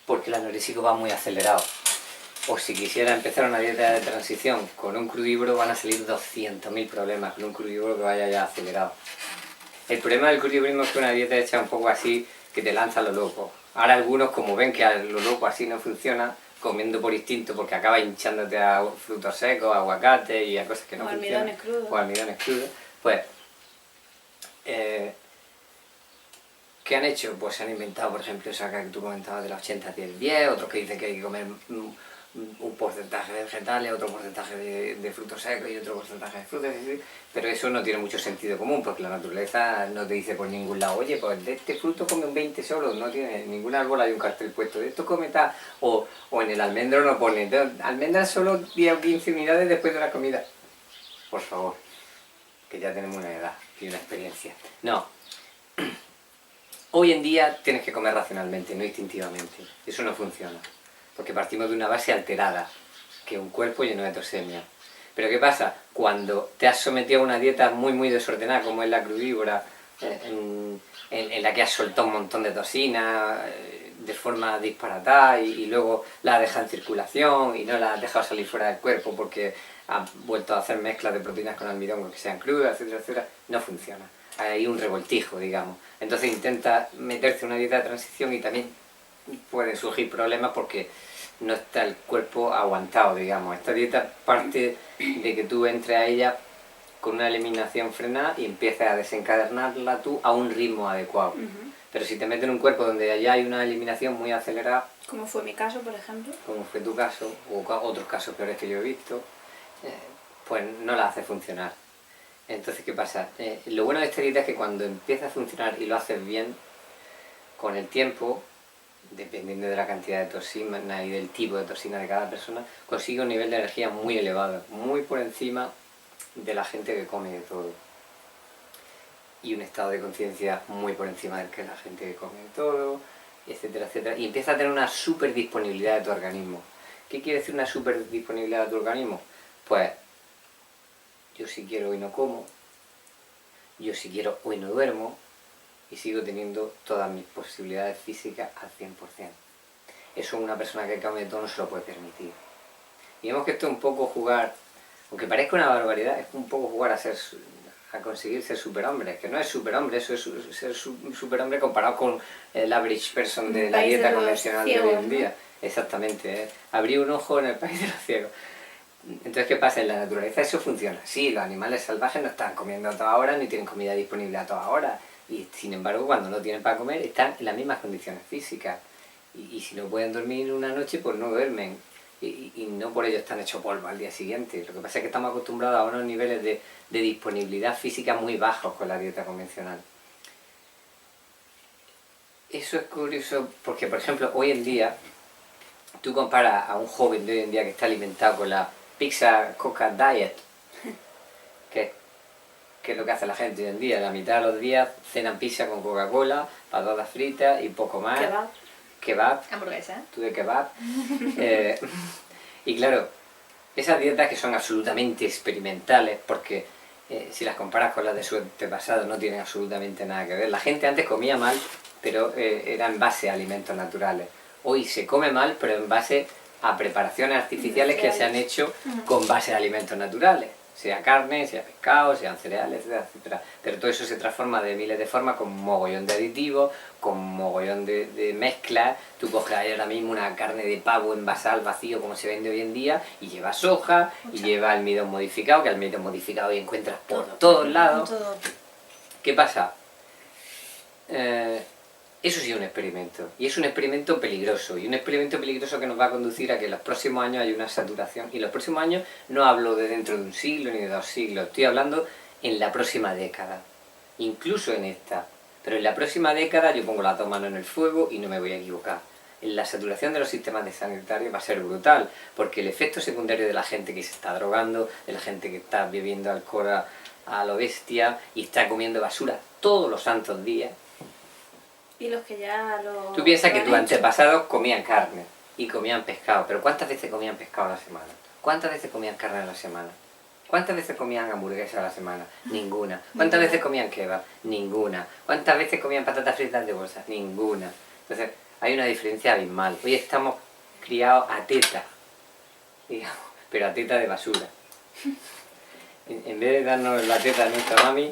Porque el anoréxico va muy acelerado. O si quisiera empezar una dieta de transición con un crudívoro, van a salir 200.000 problemas con un crudívoro que vaya ya acelerado. El problema del crudivorismo es que una dieta hecha un poco así, que te lanza a lo loco. Ahora algunos, como ven que a lo loco así no funciona, comiendo por instinto porque acaba hinchándote a frutos secos, a aguacate y a cosas que no funcionan. Almidones crudos. O almidones crudos. Pues, ¿qué han hecho? Pues se han inventado, por ejemplo, esa que tú comentabas de la 80-10-10, otros que dicen que hay que comer un porcentaje de vegetales, otro porcentaje de frutos secos y otro porcentaje de frutas, pero eso no tiene mucho sentido común porque la naturaleza no te dice por ningún lado, oye, pues de este fruto come un 20 solo, no tiene en ningún árbol hay un cartel puesto, de esto come tal, o en el almendro no pone, almendras solo 10 o 15 unidades después de la comida. Por favor, que ya tenemos una edad y una experiencia. No. Hoy en día tienes que comer racionalmente, no instintivamente. Eso no funciona. Porque partimos de una base alterada, que es un cuerpo lleno de toxemia. Pero ¿qué pasa? Cuando te has sometido a una dieta muy desordenada, como es la crudívora, en la que has soltado un montón de toxinas de forma disparatada y luego la has dejado en circulación y no la has dejado salir fuera del cuerpo porque has vuelto a hacer mezclas de proteínas con almidón que sean crudas, etcétera, etcétera, no funciona. Hay un revoltijo, digamos. Entonces intenta meterte en una dieta de transición y también pueden surgir problemas porque no está el cuerpo aguantado, digamos. Esta dieta parte de que tú entres a ella con una eliminación frenada y empieces a desencadenarla tú a un ritmo adecuado. Pero si te metes en un cuerpo donde ya hay una eliminación muy acelerada, como fue mi caso, por ejemplo, como fue tu caso, o otros casos peores que yo he visto, pues no la hace funcionar. Entonces, ¿qué pasa? Lo bueno de esta dieta es que cuando empieza a funcionar y lo haces bien, con el tiempo, dependiendo de la cantidad de toxina y del tipo de toxina de cada persona, consigue un nivel de energía muy elevado, muy por encima de la gente que come de todo. Y un estado de conciencia muy por encima del que la gente que come de todo, etcétera, etcétera. Y empieza a tener una super disponibilidad de tu organismo. ¿Qué quiere decir una super disponibilidad de tu organismo? Pues, yo si quiero hoy no como, yo si quiero hoy no duermo, y sigo teniendo todas mis posibilidades físicas al 100%. Eso una persona que come de todo no se lo puede permitir. Digamos que esto es un poco jugar, aunque parezca una barbaridad, es un poco jugar a conseguir ser superhombre, que no es superhombre, eso es ser superhombre comparado con el average person de la dieta convencional de hoy en día. Exactamente, abrir un ojo en el país de los ciegos. Entonces, ¿qué pasa? En la naturaleza eso funciona. Sí, los animales salvajes no están comiendo a toda hora, ni tienen comida disponible a toda hora. Y sin embargo, cuando no tienen para comer, están en las mismas condiciones físicas. Y si no pueden dormir una noche, pues no duermen. y no por ello están hechos polvo al día siguiente. Lo que pasa es que estamos acostumbrados a unos niveles de disponibilidad física muy bajos con la dieta convencional. Eso es curioso porque, por ejemplo, hoy en día, tú comparas a un joven de hoy en día que está alimentado con la pizza coca diet, que es lo que hace la gente hoy en día. La mitad de los días cenan pizza con Coca-Cola, patatas fritas y poco más. Kebab. Hamburguesa. Tú de kebab. Y claro, esas dietas que son absolutamente experimentales, porque si las comparas con las de su antepasado no tienen absolutamente nada que ver. La gente antes comía mal, pero era en base a alimentos naturales. Hoy se come mal, pero en base a preparaciones artificiales que se han hecho con base a alimentos naturales. Sea carne, sea pescado, sean cereales, etcétera, etcétera. Pero todo eso se transforma de miles de formas con mogollón de aditivos, con mogollón de mezclas. Tú coges ahí ahora mismo una carne de pavo envasada al vacío como se vende hoy en día y lleva soja, y lleva almidón modificado, que almidón modificado hoy encuentras por todos lados. ¿Qué pasa? Eso sí es un experimento, y es un experimento peligroso, y un experimento peligroso que nos va a conducir a que en los próximos años haya una saturación. Y en los próximos años no hablo de dentro de un siglo ni de 2 siglos, estoy hablando en la próxima década, incluso en esta. Pero en la próxima década yo pongo las 2 manos en el fuego y no me voy a equivocar. En la saturación de los sistemas de sanitarios va a ser brutal, porque el efecto secundario de la gente que se está drogando, de la gente que está bebiendo alcohol a lo bestia y está comiendo basura todos los santos días. Y los que ya lo... Tú piensas que tus antepasados comían carne y comían pescado, pero ¿cuántas veces comían pescado a la semana? ¿Cuántas veces comían carne a la semana? ¿Cuántas veces comían hamburguesas a la semana? Ninguna. ¿Cuántas veces comían kebab? Ninguna. ¿Cuántas veces comían patatas fritas de bolsa? Ninguna. Entonces, hay una diferencia abismal. Hoy estamos criados a teta, digamos, pero a teta de basura. En vez de darnos la teta de nuestra mami,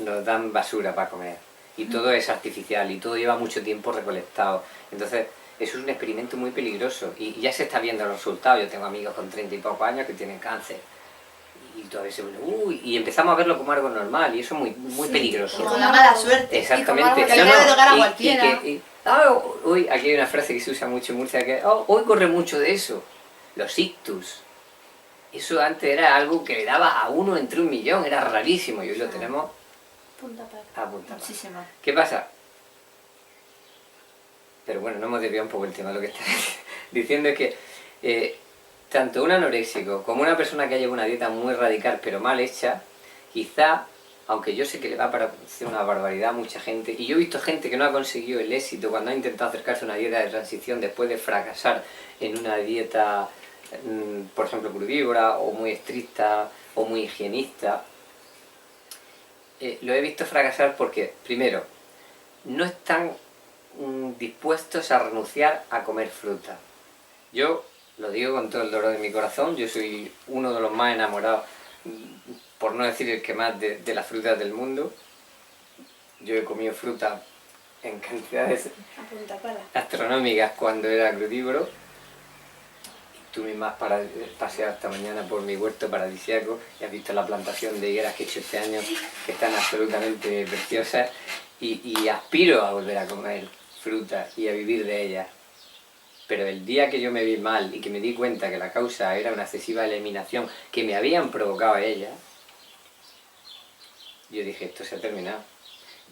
nos dan basura para comer. Y todo es artificial y todo lleva mucho tiempo recolectado. Entonces, eso es un experimento muy peligroso y ya se está viendo los resultados. Yo tengo amigos con 30 y pocos años que tienen cáncer. Y todavía se y empezamos a verlo como algo normal y eso es muy peligroso. Como la mala suerte. Exactamente. Que le puede tocar a cualquiera. Hoy aquí hay una frase que se usa mucho en Murcia que hoy corre mucho de eso. Los ictus. Eso antes era algo que le daba a 1 entre 1 millón, era rarísimo y hoy lo tenemos Punta para. a punta pala. Muchísimo. ¿Qué pasa? Pero bueno, no hemos desviado un poco el tema. Lo que está diciendo es que tanto un anoréxico como una persona que haya una dieta muy radical pero mal hecha, quizá, aunque yo sé que le va a parecer una barbaridad a mucha gente, y yo he visto gente que no ha conseguido el éxito cuando ha intentado acercarse a una dieta de transición después de fracasar en una dieta, por ejemplo, crudívora o muy estricta o muy higienista. Lo he visto fracasar porque, primero, no están dispuestos a renunciar a comer fruta. Yo lo digo con todo el dolor de mi corazón, yo soy uno de los más enamorados, por no decir el que más, de las frutas del mundo. Yo he comido fruta en cantidades astronómicas cuando era crudívoro. Tú misma has paseado esta mañana por mi huerto paradisíaco y has visto la plantación de higueras que he hecho este año, que están absolutamente preciosas, y aspiro a volver a comer fruta y a vivir de ellas. Pero el día que yo me vi mal y que me di cuenta que la causa era una excesiva eliminación que me habían provocado a ellas, yo dije, esto se ha terminado.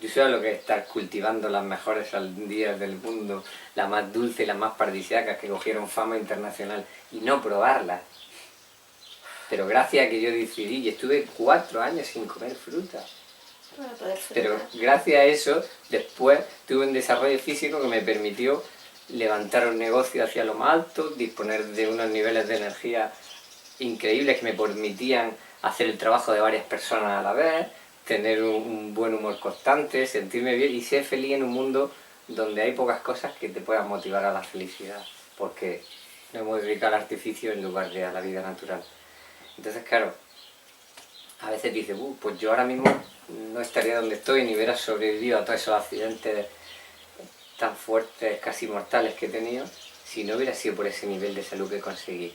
Yo sé lo que es estar cultivando las mejores sandías del mundo, las más dulces y las más paradisíacas que cogieron fama internacional, y no probarlas. Pero gracias a que yo decidí, y estuve 4 años sin comer fruta. Pero gracias a eso, después tuve un desarrollo físico que me permitió levantar un negocio hacia lo más alto, disponer de unos niveles de energía increíbles que me permitían hacer el trabajo de varias personas a la vez, tener un buen humor constante, sentirme bien y ser feliz en un mundo donde hay pocas cosas que te puedan motivar a la felicidad, porque nos hemos dedicado al artificio en lugar de a la vida natural. Entonces, claro, a veces dices, pues yo ahora mismo no estaría donde estoy ni hubiera sobrevivido a todos esos accidentes tan fuertes, casi mortales que he tenido, si no hubiera sido por ese nivel de salud que conseguí.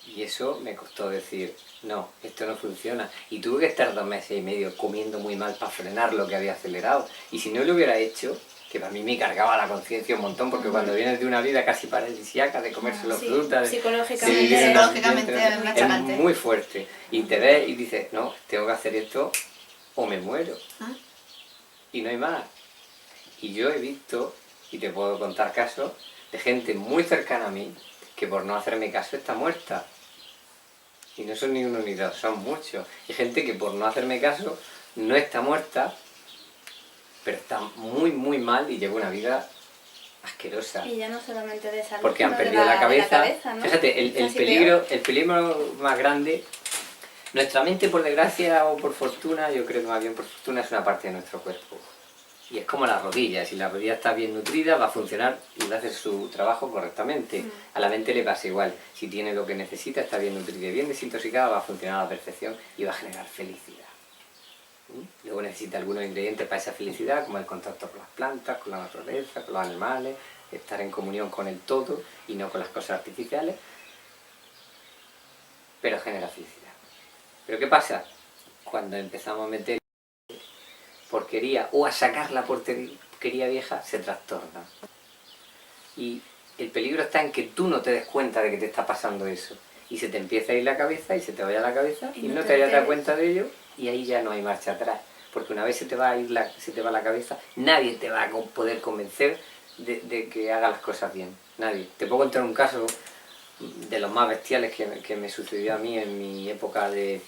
Y eso me costó decir, no, esto no funciona. Y tuve que estar 2 meses y medio comiendo muy mal para frenar lo que había acelerado. Y si no lo hubiera hecho, que para mí me cargaba la conciencia un montón, porque cuando vienes de una vida casi paradisíaca, de comerse los frutas, psicológicamente, vivir en un psicológicamente ambiente, es es machacante. muy fuerte. Y te ves y dices, no, tengo que hacer esto o me muero. Y no hay más. Y yo he visto, y te puedo contar casos, de gente muy cercana a mí, que por no hacerme caso está muerta. Y no son ni uno ni dos, son muchos. Y gente que por no hacerme caso no está muerta, pero está muy, muy mal y lleva una vida asquerosa. Y ya no solamente de salud, Porque han sino de perdido la cabeza. ¿no? Fíjate, Casi peor. el peligro más grande, nuestra mente, por desgracia o por fortuna, yo creo que más bien por fortuna, es una parte de nuestro cuerpo. Y es como la rodilla, si la rodilla está bien nutrida va a funcionar y va a hacer su trabajo correctamente. A la mente le pasa igual, si tiene lo que necesita, está bien nutrida y bien desintoxicada, va a funcionar a la perfección y va a generar felicidad. Luego necesita algunos ingredientes para esa felicidad, como el contacto con las plantas, con la naturaleza, con los animales, estar en comunión con el todo y no con las cosas artificiales, pero genera felicidad. ¿Pero qué pasa? Cuando empezamos a meter porquería o a sacar la porquería vieja, se trastorna. Y el peligro está en que tú no te des cuenta de que te está pasando eso. Y se te empieza a ir la cabeza y se te vaya la cabeza y no te hayas dado cuenta de ello y ahí ya no hay marcha atrás. Porque una vez se te va a ir se te va la cabeza, nadie te va a poder convencer de que hagas las cosas bien. Nadie. Te puedo contar un caso de los más bestiales que me sucedió a mí en mi época en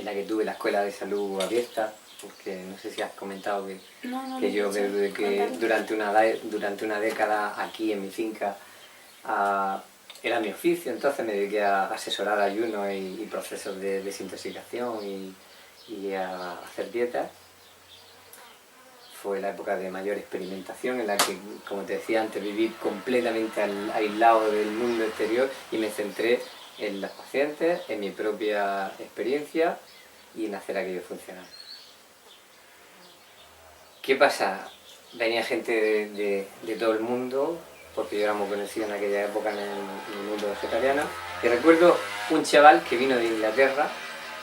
la que tuve la escuela de salud abierta. Porque no sé si has comentado que yo que durante una década aquí en mi finca era mi oficio, entonces me dediqué a asesorar ayunos y procesos de desintoxicación y a hacer dietas. Fue la época de mayor experimentación en la que, como te decía antes, viví completamente aislado del mundo exterior y me centré en los pacientes, en mi propia experiencia y en hacer aquello funcionar. ¿Qué pasa? Venía gente de todo el mundo, porque yo era muy conocido en aquella época en el mundo vegetariano, y recuerdo un chaval que vino de Inglaterra,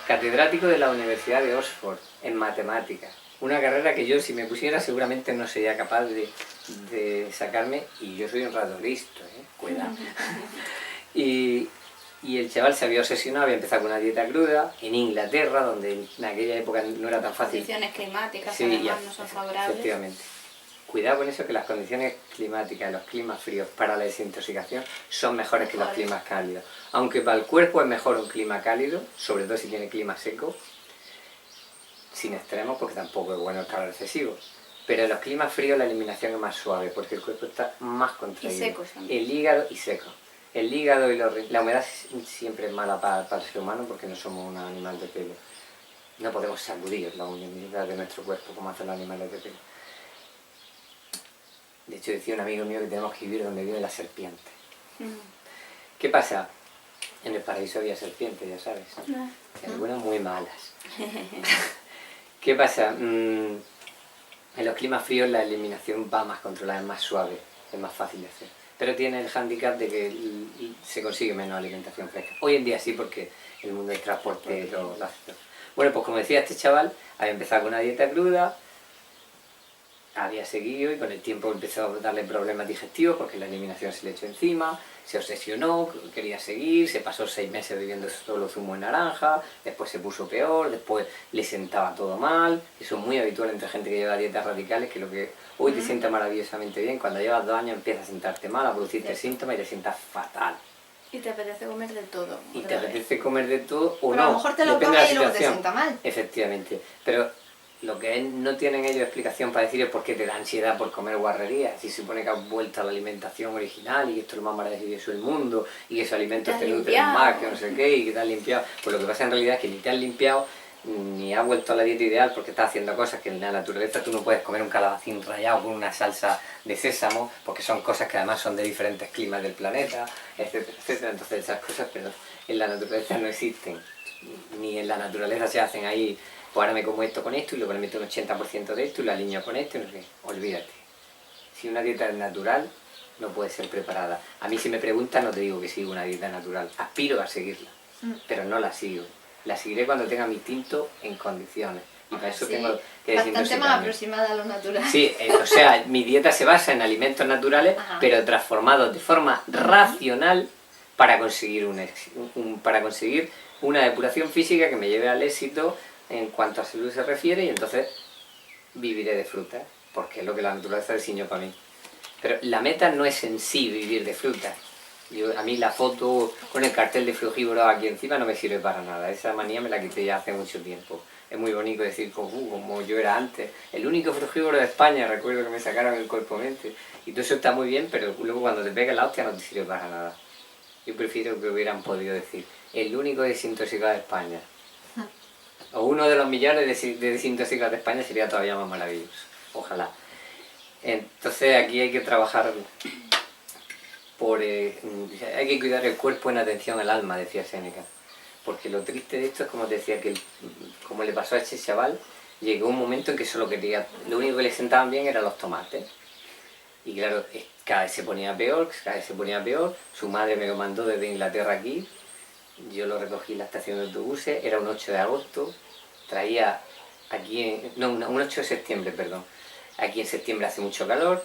catedrático de la Universidad de Oxford, en matemáticas. Una carrera que yo, si me pusiera, seguramente no sería capaz de sacarme, y yo soy un rato listo, cuidado. Y el chaval se había obsesionado, había empezado con una dieta cruda en Inglaterra, donde en aquella época no era tan fácil. Condiciones climáticas Sí, además no son favorables. Efectivamente. Cuidado con eso, que las condiciones climáticas, los climas fríos para la desintoxicación son mejores que los climas cálidos. Aunque para el cuerpo es mejor un clima cálido, sobre todo si tiene clima seco, sin extremos, porque tampoco es bueno el calor excesivo. Pero en los climas fríos la eliminación es más suave, porque el cuerpo está más contraído. Y seco también. El hígado y seco. El hígado y la humedad siempre es mala para el ser humano porque no somos un animal de pelo. No podemos sacudir la humedad de nuestro cuerpo como hacen los animales de pelo. De hecho, decía un amigo mío que tenemos que vivir donde vive la serpiente. ¿Qué pasa? En el paraíso había serpientes, ya sabes. Y algunas muy malas. ¿Qué pasa? En los climas fríos la eliminación va más controlada, es más suave, es más fácil de hacer. Pero tiene el hándicap de que se consigue menos alimentación fresca. Hoy en día sí, porque el mundo del transporte lo hace. Bueno, pues como decía este chaval, había empezado con una dieta cruda, había seguido y con el tiempo empezó a darle problemas digestivos porque la eliminación se le echó encima, se obsesionó, quería seguir, se pasó 6 meses bebiendo solo zumo de naranja, después se puso peor, después le sentaba todo mal. Eso es muy habitual entre gente que lleva dietas radicales, que lo que hoy te sienta maravillosamente bien, cuando llevas 2 años empieza a sentarte mal, a producirte síntomas y te sientas fatal. Y te apetece comer de todo. Y te apetece comer de todo o pero no. a lo mejor te lo comes y luego te sienta mal. Efectivamente. Pero lo que no tienen ellos explicación para decir es por qué te da ansiedad por comer guarrerías. Si se supone que has vuelto a la alimentación original y que esto es lo más maravilloso del mundo y que esos alimentos te nutren más, que no sé qué, y que te has limpiado. Pues lo que pasa en realidad es que ni te has limpiado ni has vuelto a la dieta ideal porque estás haciendo cosas que en la naturaleza tú no puedes comer un calabacín rallado con una salsa de sésamo, porque son cosas que además son de diferentes climas del planeta, etcétera, etcétera. Entonces esas cosas, pero en la naturaleza no existen. Ni en la naturaleza se hacen ahí. Pues ahora me como esto con esto y luego le meto un 80% de esto y lo alineo con esto y no sé qué. Olvídate. Si una dieta es natural, no puede ser preparada. A mí si me preguntan no te digo que sigo una dieta natural. Aspiro a seguirla, pero no la sigo. La seguiré cuando tenga mi instinto en condiciones. Y para eso Sí, tengo que bastante más desintoxicarme. aproximada a lo natural. Sí, o sea, mi dieta se basa en alimentos naturales, Ajá. pero transformados de forma racional para conseguir para conseguir una depuración física que me lleve al éxito en cuanto a salud se refiere, y entonces viviré de frutas, porque es lo que la naturaleza diseñó para mí. Pero la meta no es en sí vivir de frutas. A mí la foto con el cartel de frugívoro aquí encima no me sirve para nada. Esa manía me la quité ya hace mucho tiempo. Es muy bonito decir como yo era antes. El único frugívoro de España, recuerdo que me sacaron el cuerpo-mente. Y todo eso está muy bien, pero luego cuando te pega la hostia no te sirve para nada. Yo prefiero que hubieran podido decir el único desintoxicado de España. O uno de los millones de desintoxicados de España sería todavía más maravilloso. Ojalá. Entonces aquí hay que trabajar hay que cuidar el cuerpo en atención al alma, decía Séneca. Porque lo triste de esto es, como te decía, que como le pasó a este chaval, llegó un momento en que solo quería, lo único que le sentaban bien eran los tomates. Y claro, cada vez se ponía peor, cada vez se ponía peor. Su madre me lo mandó desde Inglaterra aquí. Yo lo recogí en la estación de autobuses, era un 8 de agosto. Traía aquí, un 8 de septiembre, perdón. Aquí en septiembre hace mucho calor.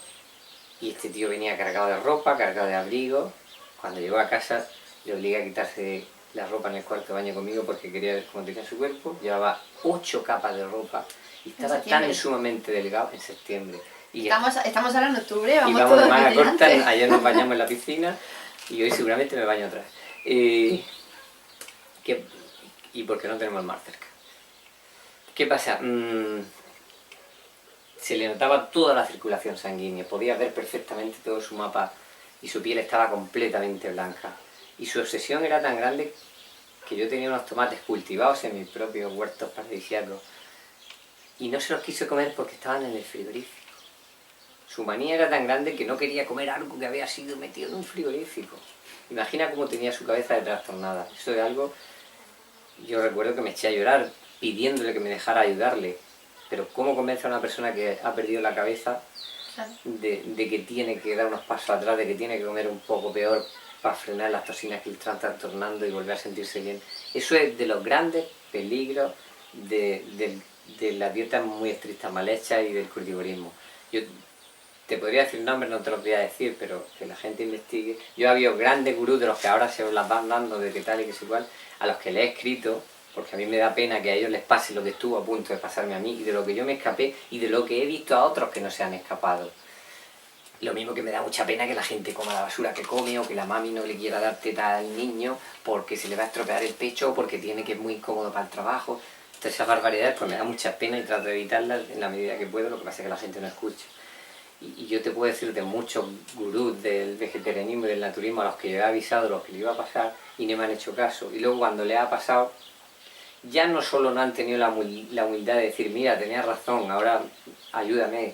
Y este tío venía cargado de ropa, cargado de abrigo. Cuando llegó a casa le obligué a quitarse la ropa en el cuarto de baño conmigo porque quería ver cómo tenía su cuerpo. Llevaba 8 capas de ropa y estaba tan sumamente delgado en septiembre. Y Estamos ahora en octubre, vamos, y vamos todos de manga corta, brillantes. ayer nos bañamos en la piscina y hoy seguramente me baño otra vez. ¿Y por qué no tenemos el mar cerca? ¿Qué pasa? Se le notaba toda la circulación sanguínea, podía ver perfectamente todo su mapa y su piel estaba completamente blanca. Y su obsesión era tan grande que yo tenía unos tomates cultivados en mis propios huertos paradisíacos y no se los quiso comer porque estaban en el frigorífico. Su manía era tan grande que no quería comer algo que había sido metido en un frigorífico. Imagina cómo tenía su cabeza de trastornada. Eso es algo... Yo recuerdo que me eché a llorar pidiéndole que me dejara ayudarle. Pero ¿cómo convence a una persona que ha perdido la cabeza de que tiene que dar unos pasos atrás, de que tiene que comer un poco peor para frenar las toxinas que le están trastornando y volver a sentirse bien? Eso es de los grandes peligros de la dieta muy estricta, mal hecha y del cultivorismo. Yo te podría decir nombres, no te los voy a decir, pero que la gente investigue. Yo había grandes gurús de los que ahora se os las van dando, de qué tal y qué es igual, a los que le he escrito, porque a mí me da pena que a ellos les pase lo que estuvo a punto de pasarme a mí, y de lo que yo me escapé, y de lo que he visto a otros que no se han escapado. Lo mismo que me da mucha pena que la gente coma la basura que come, o que la mami no le quiera dar teta al niño porque se le va a estropear el pecho, o porque tiene que es muy incómodo para el trabajo. Todas esas barbaridades pues me da mucha pena y trato de evitarlas en la medida que puedo, lo que pasa es que la gente no escucha. Y yo te puedo decir de muchos gurús del vegetarianismo y del naturismo a los que yo he avisado lo que le iba a pasar y no me han hecho caso. Y luego cuando le ha pasado, ya no solo no han tenido la humildad de decir, mira, tenías razón, ahora ayúdame.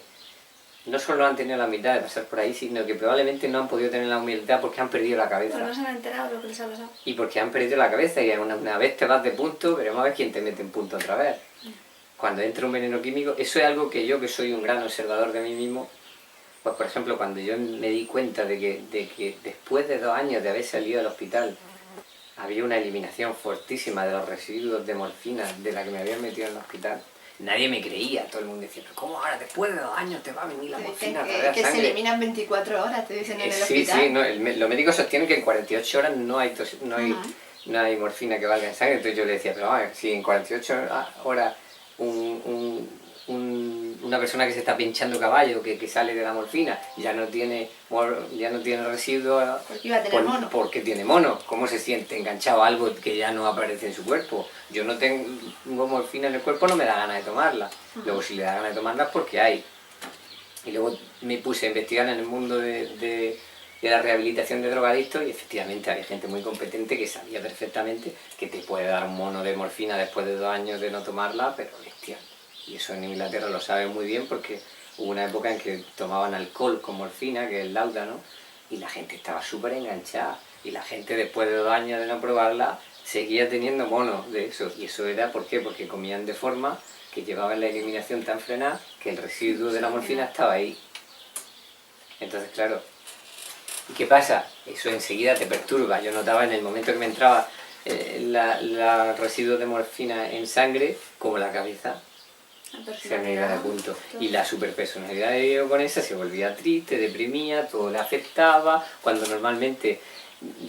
No solo no han tenido la humildad de pasar por ahí, sino que probablemente no han podido tener la humildad porque han perdido la cabeza. Pues no se han enterado de lo que les ha pasado. Y porque han perdido la cabeza, y una vez te vas de punto, veremos a ver quién te mete en punto otra vez. Cuando entra un veneno químico, eso es algo que yo, que soy un gran observador de mí mismo, pues por ejemplo, cuando yo me di cuenta de que después de 2 años de haber salido del hospital, había una eliminación fortísima de los residuos de morfina de la que me habían metido en el hospital, nadie me creía. Todo el mundo decía, pero ¿cómo ahora después de 2 años te va a venir la morfina? Que se eliminan 24 horas, te dicen en el sí, hospital. Sí, no, los médicos sostienen que en 48 horas no hay morfina que valga en sangre. Entonces yo le decía, pero vamos, si en 48 horas una persona que se está pinchando caballo, que sale de la morfina, ya no tiene residuos, porque iba a tener mono. porque tiene mono. ¿Cómo se siente enganchado a algo que ya no aparece en su cuerpo? Yo no tengo morfina en el cuerpo, no me da ganas de tomarla. Luego si le da ganas de tomarla es porque hay. Y luego me puse a investigar en el mundo de la rehabilitación de drogadictos, y efectivamente había gente muy competente que sabía perfectamente que te puede dar un mono de morfina después de 2 años de no tomarla, pero bestia. Y eso en Inglaterra lo saben muy bien porque hubo una época en que tomaban alcohol con morfina, que es el láudano, y la gente estaba súper enganchada. Y la gente después de 2 años de no probarla seguía teniendo monos de eso. Y eso era ¿por qué? Porque comían de forma que llevaban la eliminación tan frenada que el residuo de la morfina estaba ahí. Entonces, claro, ¿y qué pasa? Eso enseguida te perturba. Yo notaba en el momento que me entraba los residuos de morfina en sangre, como la cabeza se me iba de punto. Y la superpersonalidad de Diego con esa se volvía triste, deprimía, todo le afectaba, cuando normalmente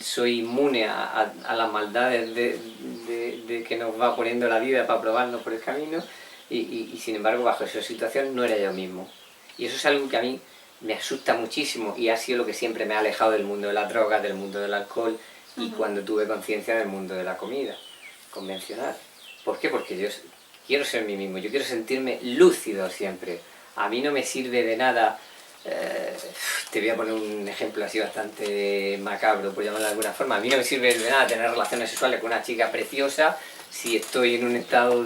soy inmune a las maldades de que nos va poniendo la vida para probarnos por el camino, y sin embargo bajo esa situación no era yo mismo. Y eso es algo que a mí me asusta muchísimo y ha sido lo que siempre me ha alejado del mundo de las drogas, del mundo del alcohol y cuando tuve conciencia del mundo de la comida convencional. ¿Por qué? Porque yo quiero ser mí mismo, yo quiero sentirme lúcido siempre. A mí no me sirve de nada, te voy a poner un ejemplo así bastante macabro, por llamarlo de alguna forma. A mí no me sirve de nada tener relaciones sexuales con una chica preciosa si estoy en un estado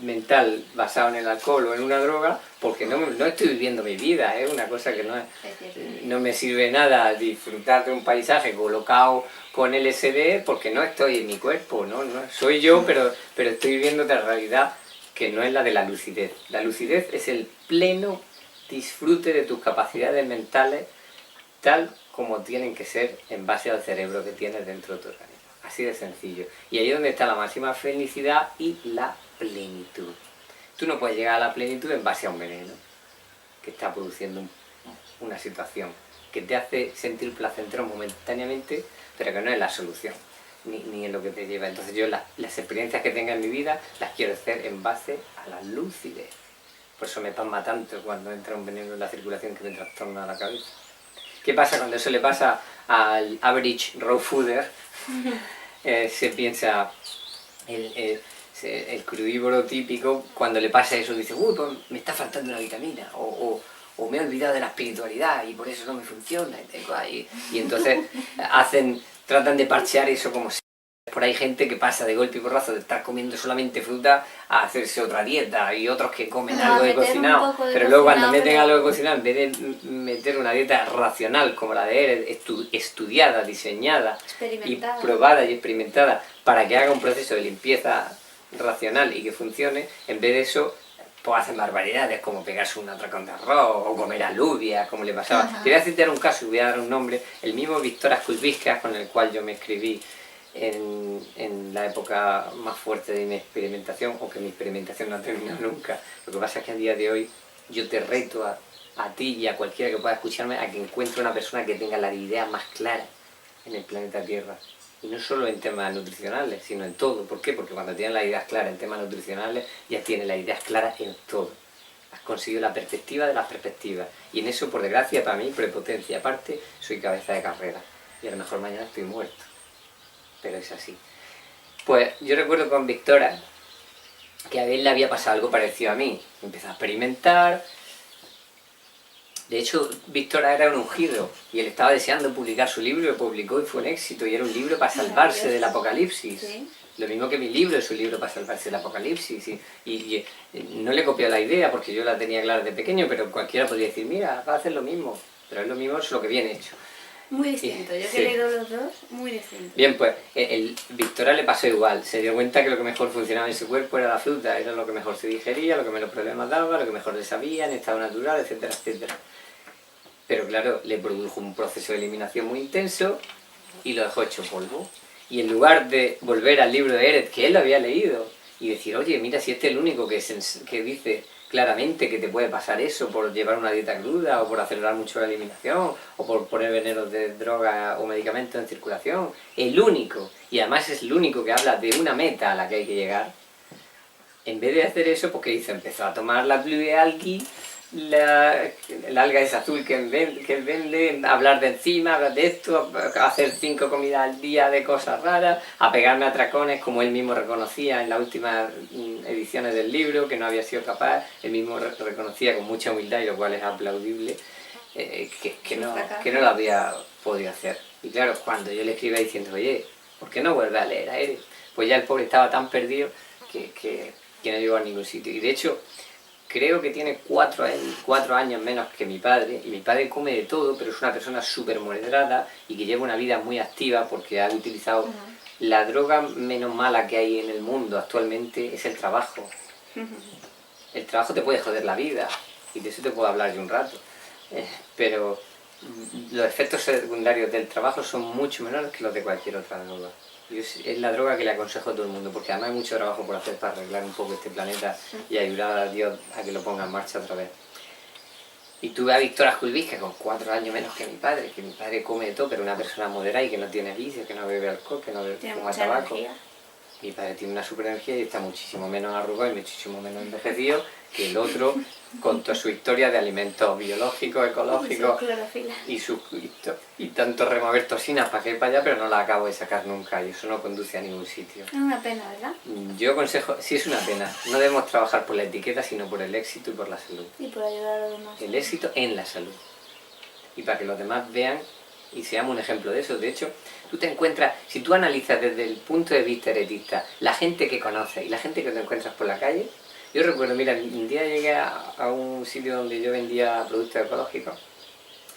mental basado en el alcohol o en una droga, porque no estoy viviendo mi vida, es una cosa que no me sirve de nada disfrutar de un paisaje colocado con LSD porque no estoy en mi cuerpo, no soy yo, pero estoy viviendo otra realidad que no es la de la lucidez. La lucidez es el pleno disfrute de tus capacidades mentales tal como tienen que ser en base al cerebro que tienes dentro de tu organismo. Así de sencillo. Y ahí es donde está la máxima felicidad y la plenitud. Tú no puedes llegar a la plenitud en base a un veneno que está produciendo una situación que te hace sentir placentero momentáneamente, pero que no es la solución, ni en lo que te lleva. Entonces yo las experiencias que tenga en mi vida las quiero hacer en base a la lucidez. Por eso me pasma tanto cuando entra un veneno en la circulación que me trastorna la cabeza. ¿Qué pasa cuando eso le pasa al average raw fooder? Se piensa, el crudívoro típico, cuando le pasa eso dice, uy, pues me está faltando una vitamina, o me he olvidado de la espiritualidad y por eso no me funciona. Y entonces tratan de parchear eso como si... Por ahí gente que pasa de golpe y porrazo de estar comiendo solamente fruta a hacerse otra dieta, y otros que comen algo de cocinado, pero luego cuando meten algo de cocinado, en vez de meter una dieta racional como la de él, estudiada, diseñada y probada y experimentada para que haga un proceso de limpieza racional y que funcione, en vez de eso pues hacen barbaridades como pegarse un atracón de arroz o comer alubias, como le pasaba. Te voy a citar un caso y voy a dar un nombre, el mismo Víctor Asculviscas, con el cual yo me escribí en la época más fuerte de mi experimentación, o que mi experimentación no ha terminado nunca. Lo que pasa es que a día de hoy yo te reto a ti y a cualquiera que pueda escucharme a que encuentre una persona que tenga la idea más clara en el planeta Tierra. Y no solo en temas nutricionales, sino en todo. ¿Por qué? Porque cuando tienes las ideas claras en temas nutricionales, ya tienes las ideas claras en todo. Has conseguido la perspectiva de las perspectivas. Y en eso, por desgracia, para mí, prepotencia aparte, soy cabeza de carrera. Y a lo mejor mañana estoy muerto. Pero es así. Pues yo recuerdo con Victoria que a él le había pasado algo parecido a mí. Empezó a experimentar. De hecho, Victoria era un ungido y él estaba deseando publicar su libro, lo publicó y fue un éxito. Y era un libro para salvarse del apocalipsis. Sí. Lo mismo que mi libro es un libro para salvarse del apocalipsis. Y no le copió la idea porque yo la tenía clara de pequeño, pero cualquiera podría decir, mira, va a hacer lo mismo. Pero es lo mismo, es lo que bien hecho. Muy distinto, yo que he leído los dos, muy distinto. Bien, pues Victoria le pasó igual, se dio cuenta que lo que mejor funcionaba en su cuerpo era la fruta, era lo que mejor se digería, lo que menos problemas daba, lo que mejor le sabía, en estado natural, etcétera, etcétera. Pero claro, le produjo un proceso de eliminación muy intenso y lo dejó hecho polvo. Y en lugar de volver al libro de Eret, que él lo había leído, y decir, oye, mira, si este es el único que dice claramente que te puede pasar eso por llevar una dieta cruda, o por acelerar mucho la eliminación, o por poner venenos de droga o medicamentos en circulación, el único, y además es el único que habla de una meta a la que hay que llegar, en vez de hacer eso, pues ¿qué hizo? Empezó a tomar la Blue Algae, la alga es azul que él vende, a hablar de encima, hablar de esto, a hacer 5 comidas al día de cosas raras, a pegarme a tracones como él mismo reconocía en las últimas ediciones del libro, que no había sido capaz. Él mismo reconocía con mucha humildad, y lo cual es aplaudible, que no lo había podido hacer. Y claro, cuando yo le escribía diciendo, oye, ¿por qué no vuelve a leer a Eret? Pues ya el pobre estaba tan perdido que no llegó a ningún sitio. Y de hecho, creo que tiene 4 años menos que mi padre, y mi padre come de todo, pero es una persona súper moderada y que lleva una vida muy activa porque ha utilizado la droga menos mala que hay en el mundo actualmente, es el trabajo. El trabajo te puede joder la vida, y de eso te puedo hablar yo un rato, pero los efectos secundarios del trabajo son mucho menores que los de cualquier otra droga. Es la droga que le aconsejo a todo el mundo, porque además hay mucho trabajo por hacer para arreglar un poco este planeta y ayudar a Dios a que lo ponga en marcha otra vez. Y tuve a Víctor Ajulvis, con 4 años menos que mi padre come de todo, pero una persona moderada y que no tiene vicio, que no bebe alcohol, que no Tiene fuma mucha tabaco. energía. Mi padre tiene una super energía y está muchísimo menos arrugado y muchísimo menos envejecido que el otro, con toda su historia de alimentos biológicos, ecológicos Clorofila. y tanto remover toxinas para que para allá, pero no las acabo de sacar nunca y eso no conduce a ningún sitio. Es una pena, ¿verdad? Yo aconsejo, sí es una pena, no debemos trabajar por la etiqueta sino por el éxito y por la salud. Y por ayudar a los demás. El éxito en la salud. Y para que los demás vean y seamos un ejemplo de eso. De hecho, tú te encuentras, si tú analizas desde el punto de vista heretista, la gente que conoces y la gente que te encuentras por la calle, yo recuerdo, mira, un día llegué a un sitio donde yo vendía productos ecológicos,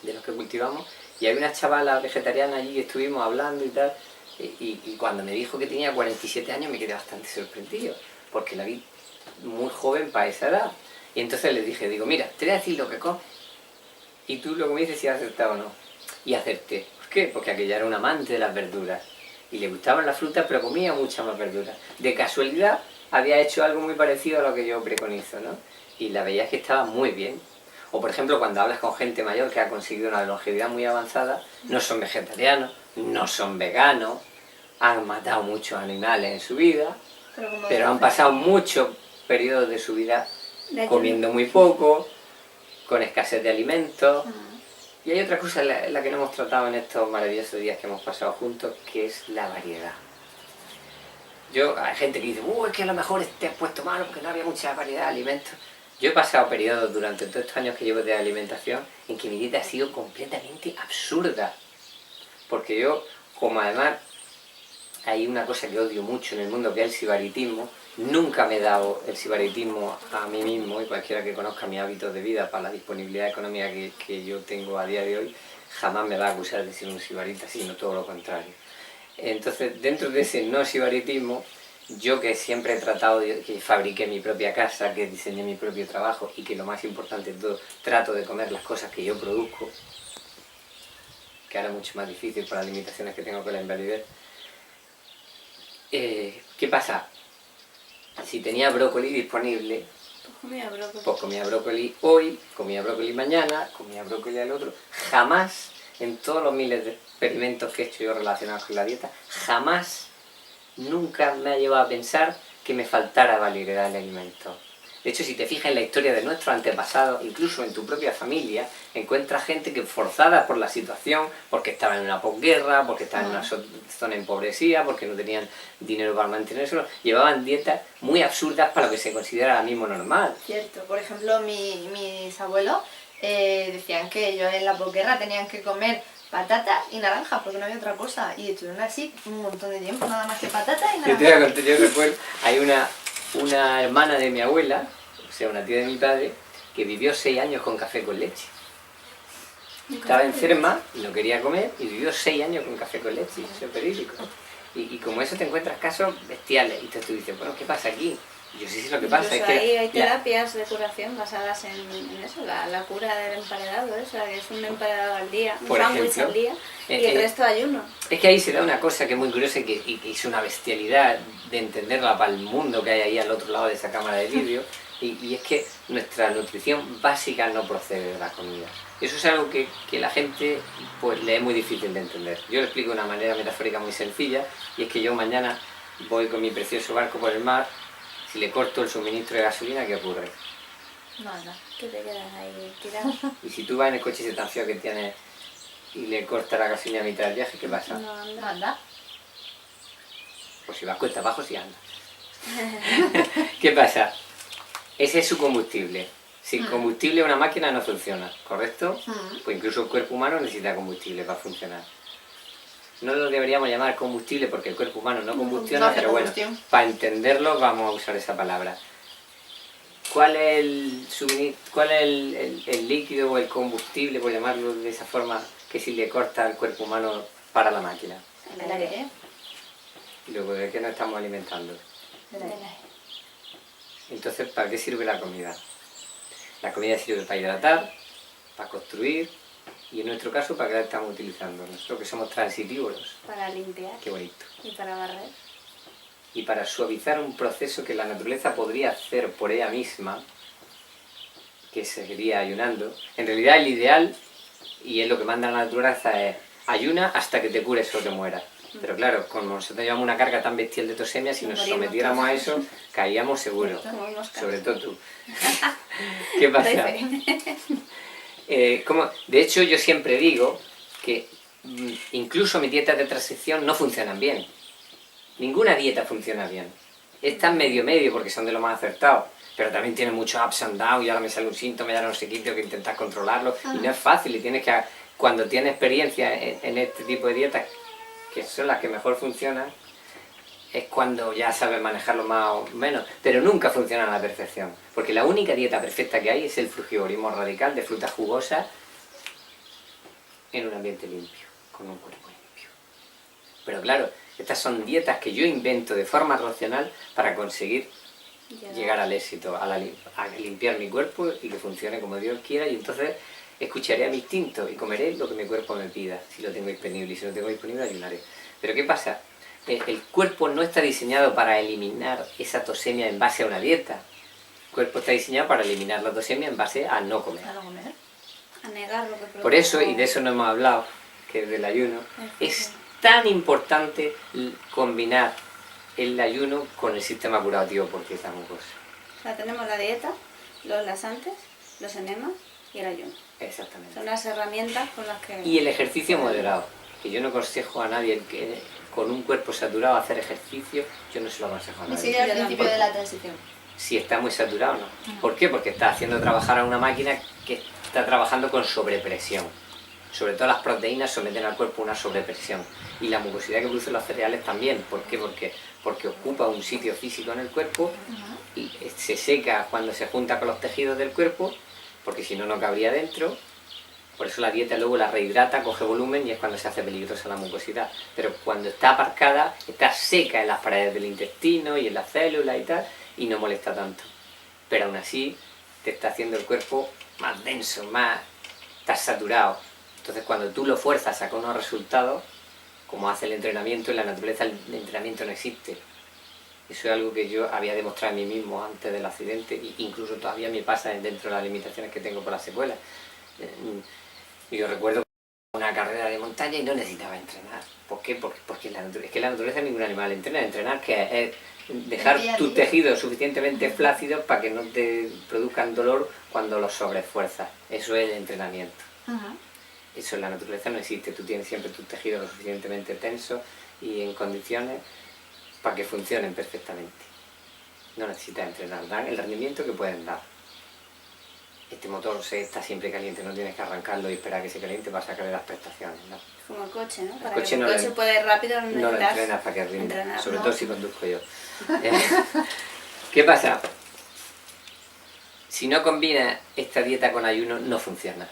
de los que cultivamos, y había una chavala vegetariana allí que estuvimos hablando y tal, y cuando me dijo que tenía 47 años me quedé bastante sorprendido, porque la vi muy joven para esa edad. Y entonces le dije, digo, mira, te voy a decir lo que comes, y tú luego me dices si has acertado o no. Y acerté. ¿Por qué? Porque aquella era un amante de las verduras. Y le gustaban las frutas, pero comía muchas más verduras. De casualidad, había hecho algo muy parecido a lo que yo preconizo, ¿no? Y la veías que estaba muy bien. O por ejemplo, cuando hablas con gente mayor que ha conseguido una longevidad muy avanzada, no son vegetarianos, no son veganos, han matado muchos animales en su vida, pero han pasado muchos periodos de su vida comiendo muy poco, con escasez de alimentos. Y hay otra cosa en la que no hemos tratado en estos maravillosos días que hemos pasado juntos, que es la variedad. Hay gente que dice, es que a lo mejor te has puesto malo porque no había mucha variedad de alimentos. Yo he pasado periodos durante todos estos años que llevo de alimentación en que mi dieta ha sido completamente absurda. Porque yo, como además hay una cosa que odio mucho en el mundo, que es el sibaritismo, nunca me he dado el sibaritismo a mí mismo, y cualquiera que conozca mis hábitos de vida para la disponibilidad económica que yo tengo a día de hoy, jamás me va a acusar de ser un sibarita, sino todo lo contrario. Entonces, dentro de ese no sibaritismo, yo que siempre he tratado de que fabriqué mi propia casa, que diseñé mi propio trabajo y que lo más importante de todo, trato de comer las cosas que yo produzco, que ahora es mucho más difícil por las limitaciones que tengo con la invalidez. ¿Qué pasa? Si tenía brócoli disponible, pues comía brócoli hoy, comía brócoli mañana, comía brócoli al otro. Jamás, en todos los miles de experimentos que he hecho yo relacionados con la dieta, jamás, nunca me ha llevado a pensar que me faltara variedad de alimentos. De hecho, si te fijas en la historia de nuestros antepasados, incluso en tu propia familia, encuentras gente que forzada por la situación, porque estaba en una posguerra, porque estaba en una zona empobrecida, porque no tenían dinero para mantenerse, llevaban dietas muy absurdas para lo que se considera ahora mismo normal. Cierto, por ejemplo, mis abuelos decían que ellos en la posguerra tenían que comer patatas y naranjas porque no había otra cosa, y estuvieron así un montón de tiempo, nada más que patatas y naranjas. Yo recuerdo, hay una hermana de mi abuela, o sea, una tía de mi padre, que vivió 6 años con café con leche. Estaba enferma y no quería comer y vivió 6 años con café con leche, eso es verídico. Y como eso te encuentras casos bestiales y tú dices, bueno, ¿qué pasa aquí? Yo sí lo que pasa. Incluso es que hay terapias de curación basadas en eso, la cura del emparedado, o sea, que es un emparedado al día, un sándwich al día y el resto ayuno. Es que ahí se da una cosa que es muy curiosa y es una bestialidad de entenderla para el mundo que hay ahí al otro lado de esa cámara de vidrio, y es que nuestra nutrición básica no procede de la comida. Eso es algo que la gente pues le es muy difícil de entender. Yo lo explico de una manera metafórica muy sencilla, y es que yo mañana voy con mi precioso barco por el mar. Si le corto el suministro de gasolina, ¿qué ocurre? Nada, que te quedas ahí tirado. Y si tú vas en el coche ese tan feo que tienes y le cortas la gasolina a mitad del viaje, ¿qué pasa? No anda. Pues si vas cuesta abajo, sí anda. ¿Qué pasa? Ese es su combustible. Sin combustible una máquina no funciona, ¿correcto? Pues incluso el cuerpo humano necesita combustible para funcionar. No lo deberíamos llamar combustible porque el cuerpo humano no combustiona, pero bueno, para entenderlo vamos a usar esa palabra. ¿Cuál es el líquido o el combustible, por llamarlo de esa forma, que si le corta al cuerpo humano para la máquina? El aire. Y luego, ¿de qué nos estamos alimentando? Entonces, ¿para qué sirve la comida? La comida sirve para hidratar, para construir, Y en nuestro caso, ¿para qué la estamos utilizando? Nosotros que somos transitívoros. Para limpiar Qué bonito. y para barrer. Y para suavizar un proceso que la naturaleza podría hacer por ella misma, que seguiría ayunando. En realidad el ideal, y es lo que manda la naturaleza, es ayuna hasta que te cures o te mueras. Pero claro, como nosotros llevamos una carga tan bestial de tosemia, si nos Morimos sometiéramos a todos. eso, caíamos seguro. Como moscas. Sobre todo tú. ¿Qué pasa? De hecho, yo siempre digo que incluso mis dietas de transición no funcionan bien. Ninguna dieta funciona bien. Están medio porque son de lo más acertados, pero también tienen muchos ups and downs, y ahora me sale un síntoma, y ahora no sé qué, tengo que intentar controlarlo, y no es fácil, y tienes que, cuando tienes experiencia en este tipo de dietas, que son las que mejor funcionan, es cuando ya sabes manejarlo más o menos, pero nunca funciona a la perfección, porque la única dieta perfecta que hay es el frugivorismo radical de frutas jugosas en un ambiente limpio, con un cuerpo limpio. Pero claro, estas son dietas que yo invento de forma racional para conseguir llegar al éxito, a limpiar mi cuerpo y que funcione como Dios quiera, y entonces escucharé a mi instinto y comeré lo que mi cuerpo me pida, si lo tengo disponible, y si no tengo disponible ayunaré. Pero ¿qué pasa? El cuerpo no está diseñado para eliminar esa tosemia en base a una dieta. El cuerpo está diseñado para eliminar la tosemia en base a no comer. ¿A no comer? A negar lo que produce. Por eso, y de eso no hemos hablado, que es del ayuno, es tan importante combinar el ayuno con el sistema curativo porque es tan cosa. O sea, tenemos la dieta, los laxantes, los enemas y el ayuno. Exactamente. Son las herramientas con las que... Y el ejercicio moderado, que yo no aconsejo a nadie que con un cuerpo saturado hacer ejercicio, yo no se lo aconsejo a Ni nadie. siquiera al principio de la transición. Si está muy saturado, no. ¿Por qué? Porque está haciendo trabajar a una máquina que está trabajando con sobrepresión. Sobre todo las proteínas someten al cuerpo una sobrepresión. Y la mucosidad que producen los cereales también. ¿Por qué? Porque ocupa un sitio físico en el cuerpo y se seca cuando se junta con los tejidos del cuerpo, porque si no, no cabría dentro. Por eso la dieta luego la rehidrata, coge volumen y es cuando se hace peligrosa la mucosidad. Pero cuando está aparcada, está seca en las paredes del intestino y en las células y tal, y no molesta tanto. Pero aún así te está haciendo el cuerpo más denso, estás saturado. Entonces cuando tú lo fuerzas a sacar unos resultados, como hace el entrenamiento, en la naturaleza el entrenamiento no existe. Eso es algo que yo había demostrado en mí mismo antes del accidente, e incluso todavía me pasa dentro de las limitaciones que tengo por las secuelas. Yo recuerdo una carrera de montaña y no necesitaba entrenar. ¿Por qué? Porque es que la naturaleza es ningún animal entrena. Entrenar que es dejar tus tejidos suficientemente flácidos para que no te produzcan dolor cuando los sobreesfuerzas. Eso es el entrenamiento. Eso en la naturaleza no existe. Tú tienes siempre tus tejidos lo suficientemente tensos y en condiciones para que funcionen perfectamente. No necesitas entrenar. Dan el rendimiento que pueden dar. Este motor está siempre caliente, no tienes que arrancarlo y esperar a que se caliente para sacarle las prestaciones, ¿no? Como el coche, ¿no? Para coche que el no coche pueda ir rápido, no lo entrenas para que rinda, entrenar, sobre ¿no? todo si conduzco yo. ¿Qué pasa? Si no combinas esta dieta con ayuno, no funciona.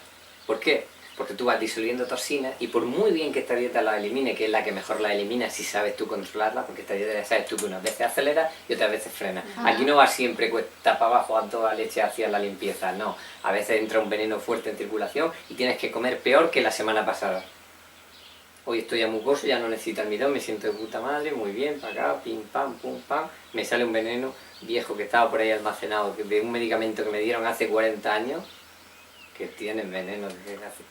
¿Por qué? Porque tú vas disolviendo toxinas y por muy bien que esta dieta la elimine, que es la que mejor la elimina si sabes tú controlarla, porque esta dieta ya sabes tú que unas veces acelera y otras veces frena. Aquí no va siempre cuesta para abajo a toda leche hacia la limpieza, no. A veces entra un veneno fuerte en circulación y tienes que comer peor que la semana pasada. Hoy estoy ya mucoso, ya no necesito almidón, me siento de puta madre, muy bien, para acá, pim pam, pum pam. Me sale un veneno viejo que estaba por ahí almacenado, de un medicamento que me dieron hace 40 años, que tienen veneno.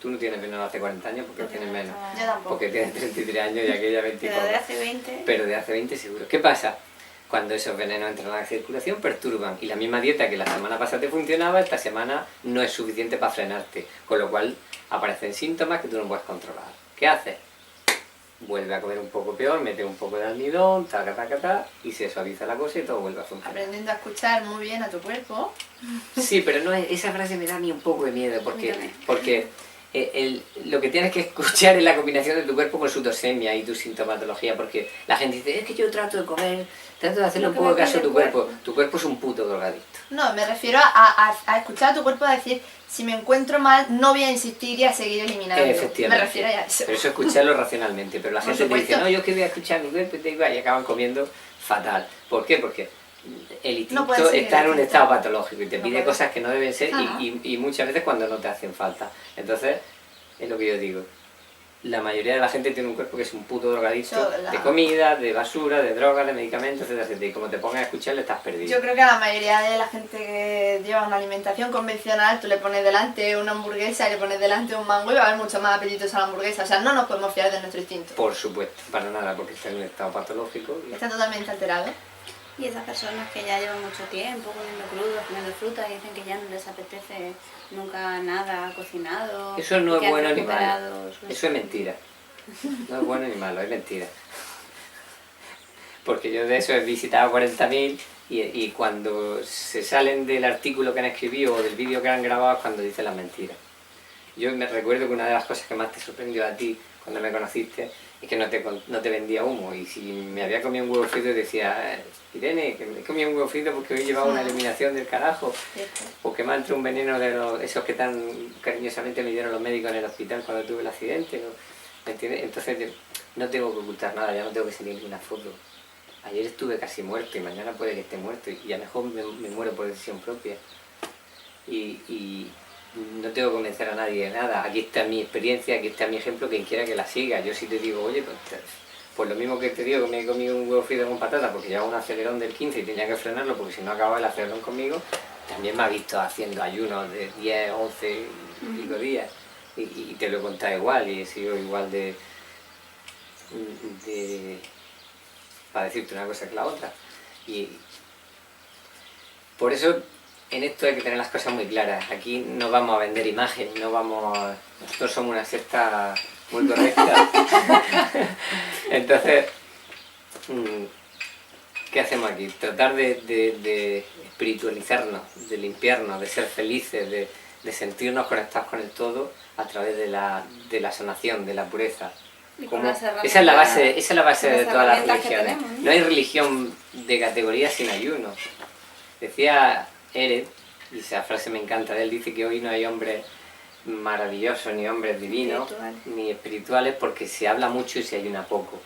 Tú no tienes veneno hace 40 años porque tienes menos. Yo tampoco. Porque tienes 33 años y aquella 24. Pero de hace 20... Pero de hace 20 seguro. ¿Qué pasa? Cuando esos venenos entran a la circulación, perturban. Y la misma dieta que la semana pasada te funcionaba, esta semana no es suficiente para frenarte. Con lo cual aparecen síntomas que tú no puedes controlar. ¿Qué haces? Vuelve a comer un poco peor, mete un poco de almidón, y se suaviza la cosa y todo vuelve a funcionar. Aprendiendo a escuchar muy bien a tu cuerpo. Sí, pero no esa frase me da a mí un poco de miedo, porque lo que tienes que escuchar es la combinación de tu cuerpo con su tosemia y tu sintomatología, porque la gente dice, es que yo trato de comer, trato de hacerle un poco de caso a tu cuerpo. Tu cuerpo es un puto drogadicto. No, me refiero a escuchar a tu cuerpo a decir, si me encuentro mal, no voy a insistir y a seguir eliminando. Efectivamente. Me refiero a eso. Pero eso es escucharlo racionalmente, pero la Por gente te dice, supuesto. no, yo que voy a escuchar mi cuerpo y acaban comiendo fatal. ¿Por qué? Porque el instinto puedes seguir está en un el estado instinto. patológico y te No pide puedes. cosas que no deben ser Ajá. y muchas veces cuando no te hacen falta. Entonces, es lo que yo digo. La mayoría de la gente tiene un cuerpo que es un puto drogadicto Eso, de comida, de basura, de drogas, de medicamentos, etcétera, etcétera. Y como te pongas a escucharle, estás perdido. Yo creo que a la mayoría de la gente que lleva una alimentación convencional, tú le pones delante una hamburguesa y le pones delante un mango y va a haber mucho más apetitos a la hamburguesa. O sea, no nos podemos fiar de nuestro instinto. Por supuesto, para nada, porque está en un estado patológico. Está totalmente alterado. Y esas personas que ya llevan mucho tiempo comiendo crudo, comiendo fruta, y dicen que ya no les apetece nunca nada cocinado. Eso no y es que han bueno ni recuperado malo. su- Eso es mentira. No es bueno ni malo, es mentira. Porque yo de eso he visitado 40.000 y cuando se salen del artículo que han escrito o del vídeo que han grabado es cuando dicen las mentiras. Yo me recuerdo que una de las cosas que más te sorprendió a ti cuando me conociste es que no te vendía humo. Y si me había comido un huevo frito decía, Irene, que me he comido un huevo frito porque hoy llevaba una eliminación del carajo. O que me ha entrado un veneno de esos que tan cariñosamente me dieron los médicos en el hospital cuando tuve el accidente. ¿Me entiendes? Entonces no tengo que ocultar nada, ya no tengo que salir ninguna foto. Ayer estuve casi muerto y mañana puede que esté muerto y a lo mejor me muero por decisión propia. Y no tengo que convencer a nadie de nada. Aquí está mi experiencia, aquí está mi ejemplo, quien quiera que la siga. Yo sí te digo, oye, pues lo mismo que te digo que me he comido un huevo frito con patata porque llevaba un acelerón del 15 y tenía que frenarlo porque si no acababa el acelerón conmigo, también me ha visto haciendo ayunos de 10, 11 y pico días. Y te lo he contado igual y he sido igual para decirte una cosa que la otra. Y por eso en esto hay que tener las cosas muy claras. Aquí no vamos a vender imagen, nosotros somos una secta muy correcta. Entonces, ¿qué hacemos aquí? Tratar de espiritualizarnos, de limpiarnos, de ser felices, de sentirnos conectados con el todo a través de la sanación, de la pureza. Y con las Esa es la base de las todas las herramientas que religiones. tenemos, ¿no? No hay religión de categoría sin ayuno. Decía Eret, y esa frase me encanta de él, dice que hoy no hay hombres maravillosos, ni hombres divinos, ni espirituales, porque se habla mucho y se ayuna poco.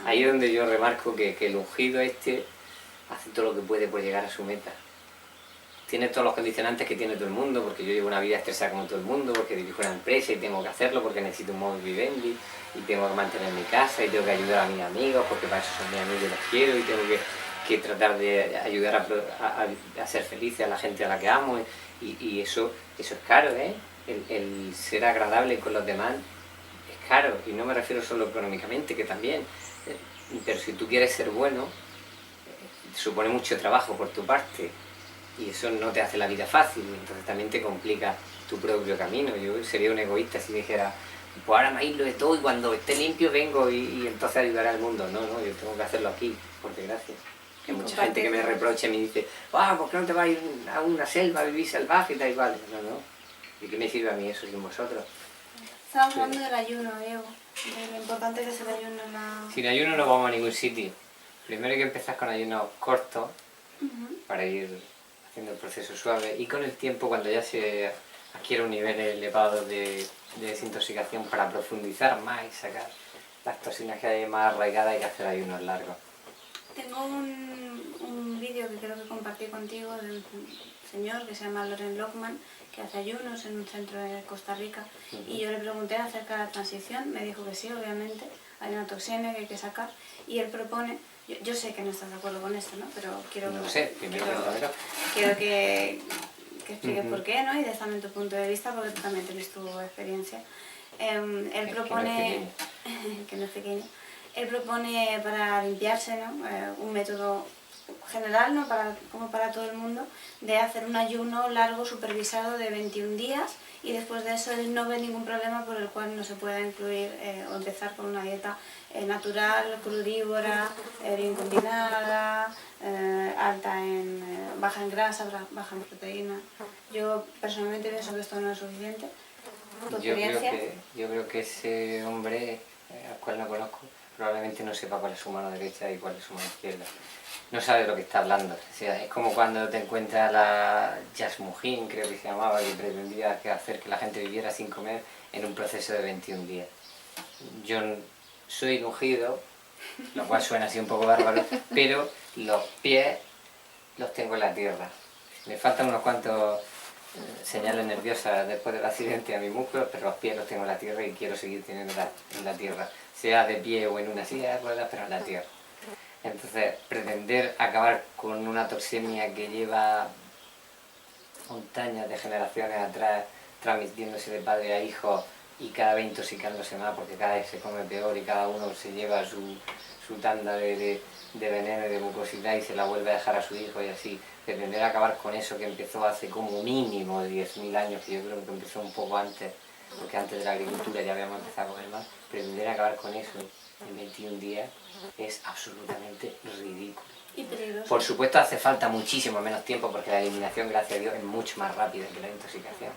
Ahí es donde yo remarco que el ungido hace todo lo que puede por llegar a su meta. Tiene todos los condicionantes que tiene todo el mundo, porque yo llevo una vida estresada como todo el mundo, porque dirijo una empresa y tengo que hacerlo, porque necesito un móvil vivendi, y tengo que mantener mi casa, y tengo que ayudar a mis amigos, porque para eso son mis amigos y los quiero, y tengo que tratar de ayudar a ser felices a la gente a la que amo, y eso es caro, ¿eh? El ser agradable con los demás es caro, y no me refiero solo económicamente, que también, pero si tú quieres ser bueno, supone mucho trabajo por tu parte, y eso no te hace la vida fácil, entonces también te complica tu propio camino. Yo sería un egoísta si dijera, pues ahora me aíslo de todo y cuando esté limpio vengo y entonces ayudaré al mundo. No, yo tengo que hacerlo aquí, por desgracia. Hay mucha gente que me reprocha y me dice, ¿por qué no te vas a ir a una selva a vivir salvaje y tal y cual? No. ¿Y qué me sirve a mí eso sin vosotros? Estamos hablando del ayuno, Diego, de lo importante que es el ayuno en la... Sin ayuno no vamos a ningún sitio. Primero hay que empezar con ayunos cortos para ir haciendo el proceso suave y con el tiempo, cuando ya se adquiere un nivel elevado de desintoxicación, para profundizar más y sacar las toxinas que hay más arraigadas, hay que hacer ayunos largos. Tengo un vídeo que creo que compartí contigo de un señor que se llama Loren Lockman, que hace ayunos en un centro de Costa Rica, y yo le pregunté acerca de la transición, me dijo que sí, obviamente, hay una toxina que hay que sacar, y él propone, yo sé que no estás de acuerdo con esto, ¿no? Pero quiero que expliques por qué, ¿no? Y des también tu punto de vista, porque tú también tienes tu experiencia. Él propone, que no es pequeño, él propone para limpiarse, ¿no? Un método general, ¿no? Como para todo el mundo, de hacer un ayuno largo supervisado de 21 días, y después de eso él no ve ningún problema por el cual no se pueda incluir o empezar con una dieta natural, crudívora, bien combinada, baja en grasa, baja en proteína. Yo personalmente pienso que esto no es suficiente. ¿Tu experiencia? Yo creo que ese hombre, al cual no conozco, probablemente no sepa cuál es su mano derecha y cuál es su mano izquierda. No sabe de lo que está hablando. O sea, es como cuando te encuentras la Yasmujín, creo que se llamaba, que pretendía hacer que la gente viviera sin comer en un proceso de 21 días. Yo soy ungido, lo cual suena así un poco bárbaro, pero los pies los tengo en la tierra. Me faltan unos cuantos señales nerviosas después del accidente a mis músculos, pero los pies los tengo en la tierra y quiero seguir teniendo en la tierra, sea de pie o en una silla de ruedas, pero en la tierra. Entonces, pretender acabar con una toxemia que lleva montañas de generaciones atrás, transmitiéndose de padre a hijo y cada vez intoxicándose más porque cada vez se come peor y cada uno se lleva su tanda de veneno y de mucosidad y se la vuelve a dejar a su hijo y así. Pretender acabar con eso que empezó hace como mínimo 10.000 años, que yo creo que empezó un poco antes, porque antes de la agricultura ya habíamos empezado a comer más, pretender acabar con eso en 21 días es absolutamente ridículo. Y peligroso. Por supuesto hace falta muchísimo menos tiempo porque la eliminación, gracias a Dios, es mucho más rápida que la intoxicación.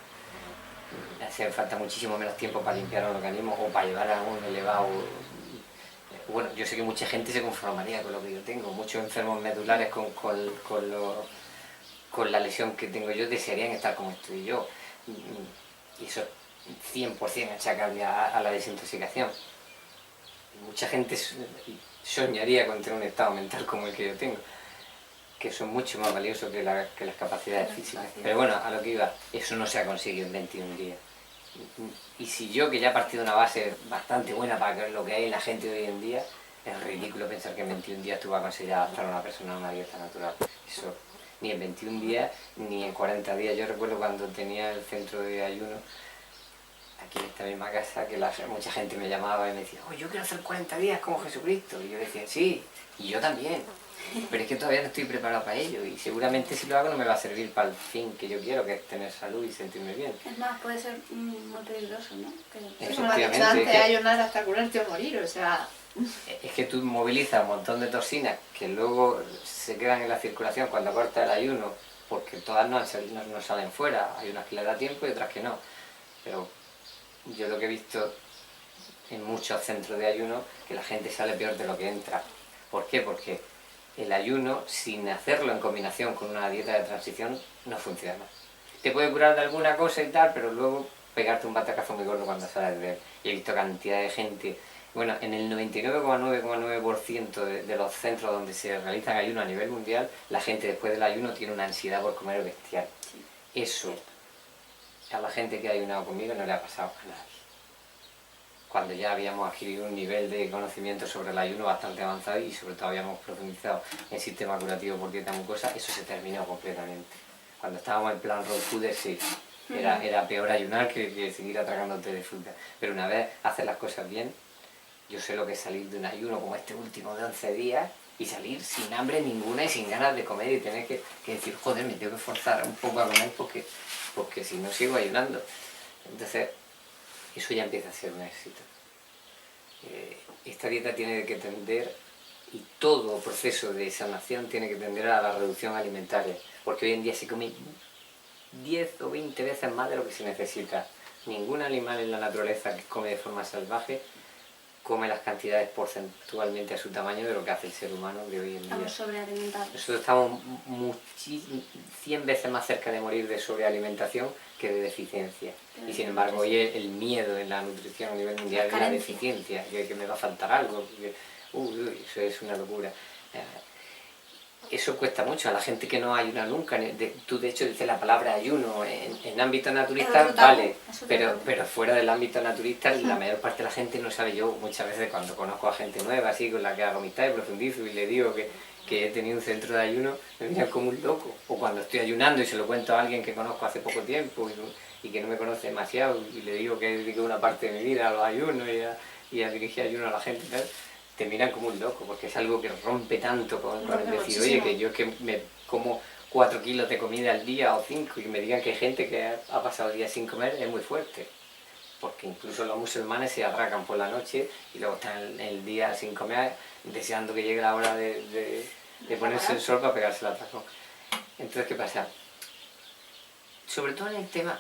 Hace falta muchísimo menos tiempo para limpiar el organismo o para llevar a un elevado... Bueno, yo sé que mucha gente se conformaría con lo que yo tengo, muchos enfermos medulares con la lesión que tengo yo desearían estar como estoy yo. Y eso es 100% achacable a la desintoxicación. Mucha gente soñaría con tener un estado mental como el que yo tengo, que son mucho más valiosos que las capacidades físicas. Pero bueno, a lo que iba, eso no se ha conseguido en 21 días. Y si yo, que ya he partido de una base bastante buena para lo que hay en la gente hoy en día, es ridículo pensar que en 21 días tú vas a conseguir adaptar a una persona a una dieta natural. Eso, ni en 21 días, ni en 40 días. Yo recuerdo cuando tenía el centro de ayuno, aquí en esta misma casa, que mucha gente me llamaba y me decía, oh, yo quiero hacer 40 días como Jesucristo. Y yo decía, sí, y yo también. Pero es que todavía no estoy preparado para ello y seguramente si lo hago no me va a servir para el fin que yo quiero, que es tener salud y sentirme bien. Es más, puede ser muy peligroso, ¿no? Como has dicho antes, ayunar hasta curarte o morir, o sea... Es que tú movilizas un montón de toxinas que luego se quedan en la circulación cuando cortas el ayuno, porque todas no salen fuera, hay unas que le da tiempo y otras que no. Pero yo lo que he visto en muchos centros de ayuno, que la gente sale peor de lo que entra. ¿Por qué? Porque el ayuno, sin hacerlo en combinación con una dieta de transición, no funciona. Te puede curar de alguna cosa y tal, pero luego pegarte un batacazo muy gordo cuando sales de él. Y he visto cantidad de gente, bueno, en el 99,9% de los centros donde se realizan ayuno a nivel mundial, la gente después del ayuno tiene una ansiedad por comer bestial. Eso a la gente que ha ayunado conmigo no le ha pasado a nadie. Cuando ya habíamos adquirido un nivel de conocimiento sobre el ayuno bastante avanzado y sobre todo habíamos profundizado en el sistema curativo por dieta mucosa, eso se terminó completamente. Cuando estábamos en plan raw food, sí, era peor ayunar que seguir atragándote de fruta. Pero una vez haces las cosas bien, yo sé lo que es salir de un ayuno como este último de 11 días y salir sin hambre ninguna y sin ganas de comer y tener que decir, joder, me tengo que forzar un poco a comer porque si no sigo ayunando. Entonces, eso ya empieza a ser un éxito. Esta dieta tiene que tender, y todo proceso de sanación tiene que tender a la reducción alimentaria, porque hoy en día se come 10 o 20 veces más de lo que se necesita. Ningún animal en la naturaleza que come de forma salvaje come las cantidades porcentualmente a su tamaño de lo que hace el ser humano de hoy en día. Estamos sobrealimentados. Nosotros estamos 100 veces más cerca de morir de sobrealimentación que de deficiencia. Y sin embargo, hoy el miedo en la nutrición a nivel mundial es la deficiencia, que me va a faltar algo, eso es una locura. Eso cuesta mucho a la gente que no ayuna nunca. Tú de hecho dices la palabra ayuno en ámbito naturista, vale, pero fuera del ámbito naturista la mayor parte de la gente no sabe. Yo muchas veces cuando conozco a gente nueva así con la que hago amistad y profundizo y le digo que he tenido un centro de ayuno, me miran como un loco. O cuando estoy ayunando y se lo cuento a alguien que conozco hace poco tiempo y que no me conoce demasiado y le digo que dediqué una parte de mi vida a los ayunos y a dirigir ayuno a la gente y tal, te miran como un loco, porque es algo que rompe tanto con el decir, oye, que yo es que me como 4 kilos de comida al día o 5 y me digan que hay gente que ha pasado días sin comer, es muy fuerte. Porque incluso los musulmanes se atracan por la noche y luego están el día sin comer, deseando que llegue la hora de ponerse el sol para pegarse el atracón. Entonces, ¿qué pasa? Sobre todo en el tema,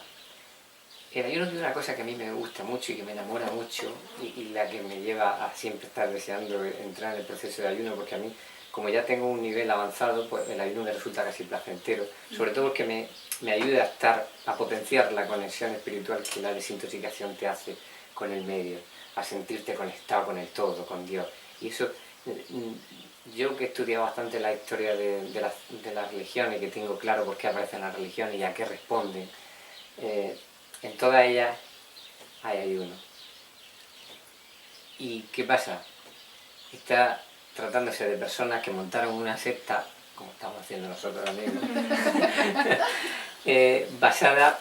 el ayuno tiene una cosa que a mí me gusta mucho y que me enamora mucho y la que me lleva a siempre estar deseando entrar en el proceso de ayuno, porque a mí, como ya tengo un nivel avanzado, pues el ayuno me resulta casi placentero, sobre todo porque me ayuda a potenciar la conexión espiritual que la desintoxicación te hace con el medio, a sentirte conectado con el todo, con Dios. Y eso, yo que he estudiado bastante la historia de las religiones, que tengo claro por qué aparecen las religiones y a qué responden, en todas ellas hay ayuno. ¿Y qué pasa? Está tratándose de personas que montaron una secta, como estamos haciendo nosotros ahora mismo, basada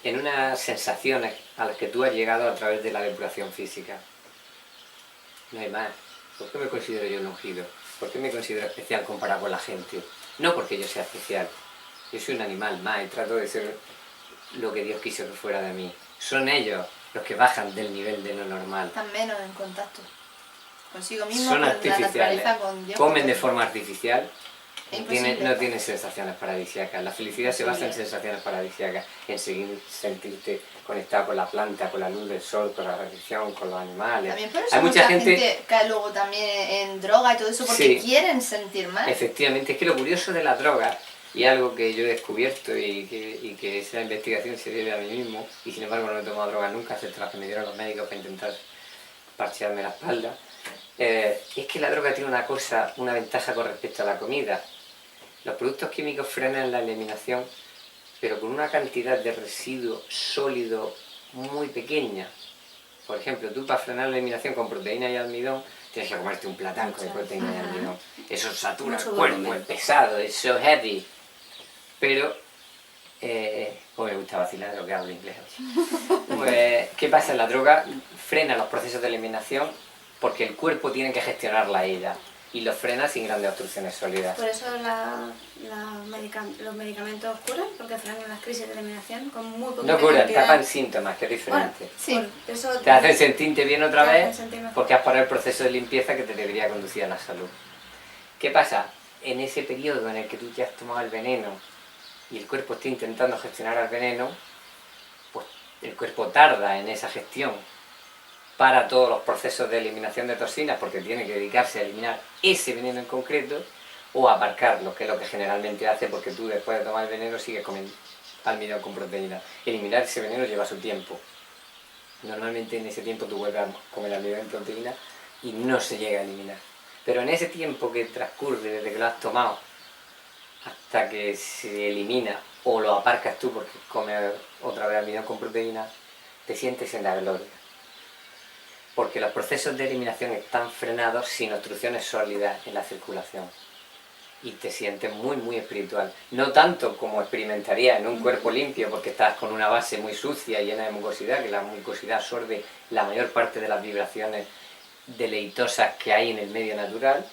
en unas sensaciones a las que tú has llegado a través de la depuración física. No hay más. ¿Por qué me considero yo un ungido? ¿Por qué me considero especial comparado con la gente? No porque yo sea especial. Yo soy un animal más y trato de ser lo que Dios quiso que fuera de mí. Son ellos los que bajan del nivel de lo normal. Están menos en contacto consigo mismo, Son con la artificiales, naturaleza, con Dios. comen de forma artificial, Es no imposible. tienen sensaciones paradisíacas. La felicidad se basa en sensaciones paradisíacas, en sentirte conectado con la planta, con la luz del sol, con la radiación, con los animales. También por eso Hay mucha gente cae luego también en droga y todo eso porque Sí. quieren sentir más. Efectivamente, es que lo curioso de la droga, y algo que yo he descubierto y que esa investigación se debe a mí mismo, y sin embargo no he tomado droga nunca, excepto las que me dieron los médicos para intentar parchearme la espalda, es que la droga tiene una ventaja con respecto a la comida. Los productos químicos frenan la eliminación, pero con una cantidad de residuo sólido muy pequeña. Por ejemplo, tú para frenar la eliminación con proteína y almidón, tienes que comerte un plátano de proteína y almidón. Eso satura el Mucho cuerpo, volumen. es pesado, es so heavy. Pero, pues me gusta vacilar lo que hablo inglés hoy. Pues, ¿qué pasa? La droga frena los procesos de eliminación porque el cuerpo tiene que gestionarla ella. Y los frena sin grandes obstrucciones sólidas. Por eso los medicamentos curan, porque frenan las crisis de eliminación con muy poquita No curan, cantidad. tapan síntomas, que es diferente. Sí. Por eso Te hacen sentirte bien otra te hacen vez sentir mejor. porque has parado el proceso de limpieza que te debería conducir a la salud. ¿Qué pasa? En ese periodo en el que tú te has tomado el veneno y el cuerpo está intentando gestionar el veneno, pues el cuerpo tarda en esa gestión para todos los procesos de eliminación de toxinas porque tiene que dedicarse a eliminar ese veneno en concreto o a aparcarlo, que es lo que generalmente hace porque tú después de tomar el veneno sigues comiendo almidón con proteína. Eliminar ese veneno lleva su tiempo. Normalmente en ese tiempo tú vuelves a comer almidón en proteína y no se llega a eliminar. Pero en ese tiempo que transcurre desde que lo has tomado hasta que se elimina o lo aparcas tú porque comes otra vez almidón con proteína, te sientes en la gloria. Porque los procesos de eliminación están frenados sin obstrucciones sólidas en la circulación. Y te sientes muy, muy espiritual. No tanto como experimentarías en un cuerpo limpio, porque estás con una base muy sucia y llena de mucosidad, que la mucosidad absorbe la mayor parte de las vibraciones deleitosas que hay en el medio natural.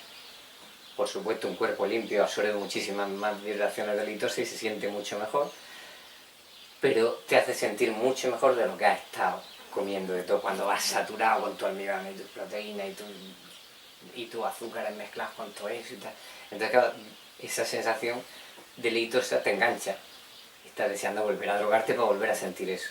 Por supuesto, un cuerpo limpio absorbe muchísimas más vibraciones deleitosas y se siente mucho mejor. Pero te hace sentir mucho mejor de lo que has estado comiendo, de todo, cuando vas saturado con tu almidón y tu proteína y tus azúcares mezclados con todo eso y tal. Entonces, claro, esa sensación deleitosa te engancha. Estás deseando volver a drogarte para volver a sentir eso.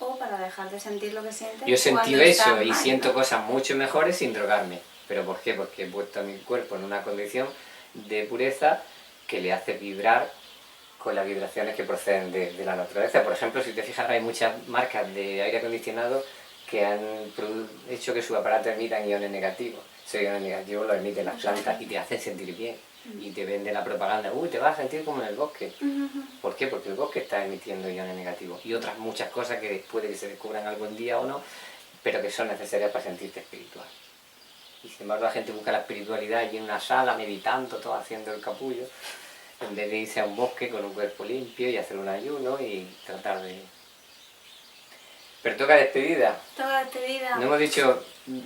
O para dejar de sentir lo que sientes. Yo he sentido cuando estás eso y mal, siento ¿no? cosas mucho mejores sin drogarme. ¿Pero por qué? Porque he puesto a mi cuerpo en una condición de pureza que le hace vibrar con las vibraciones que proceden de la naturaleza. Por ejemplo, si te fijas, hay muchas marcas de aire acondicionado que han hecho que su aparato emita iones negativos. Esos iones negativos los emiten las plantas y te hacen sentir bien. Y te venden la propaganda, te vas a sentir como en el bosque. ¿Por qué? Porque el bosque está emitiendo iones negativos. Y otras muchas cosas que puede que se descubran algún día o no, pero que son necesarias para sentirte espiritual. Y sin embargo la gente busca la espiritualidad allí en una sala, meditando, todo haciendo el capullo, en vez de irse a un bosque con un cuerpo limpio y hacer un ayuno y tratar de... Pero toca despedida. Toda despedida. No hemos dicho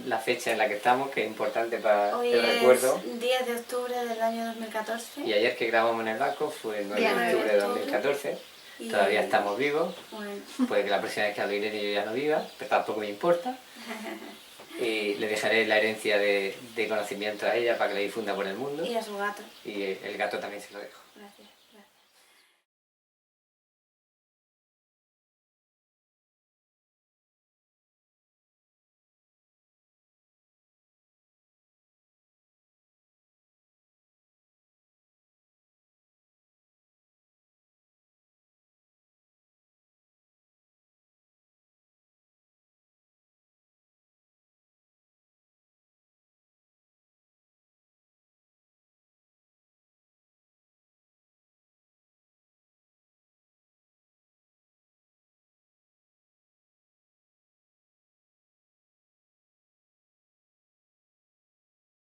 la fecha en la que estamos, que es importante para Hoy el recuerdo. es 10 de octubre del año 2014. Y ayer que grabamos en el banco fue el 9 Bien, de octubre de 2014. Y- Todavía estamos vivos. Bueno, Puede que la próxima vez que hable Irene yo ya no viva, pero tampoco me importa. Y le dejaré la herencia de conocimiento a ella para que la difunda por el mundo. y a su gato. Y el gato también se lo dejo. Gracias.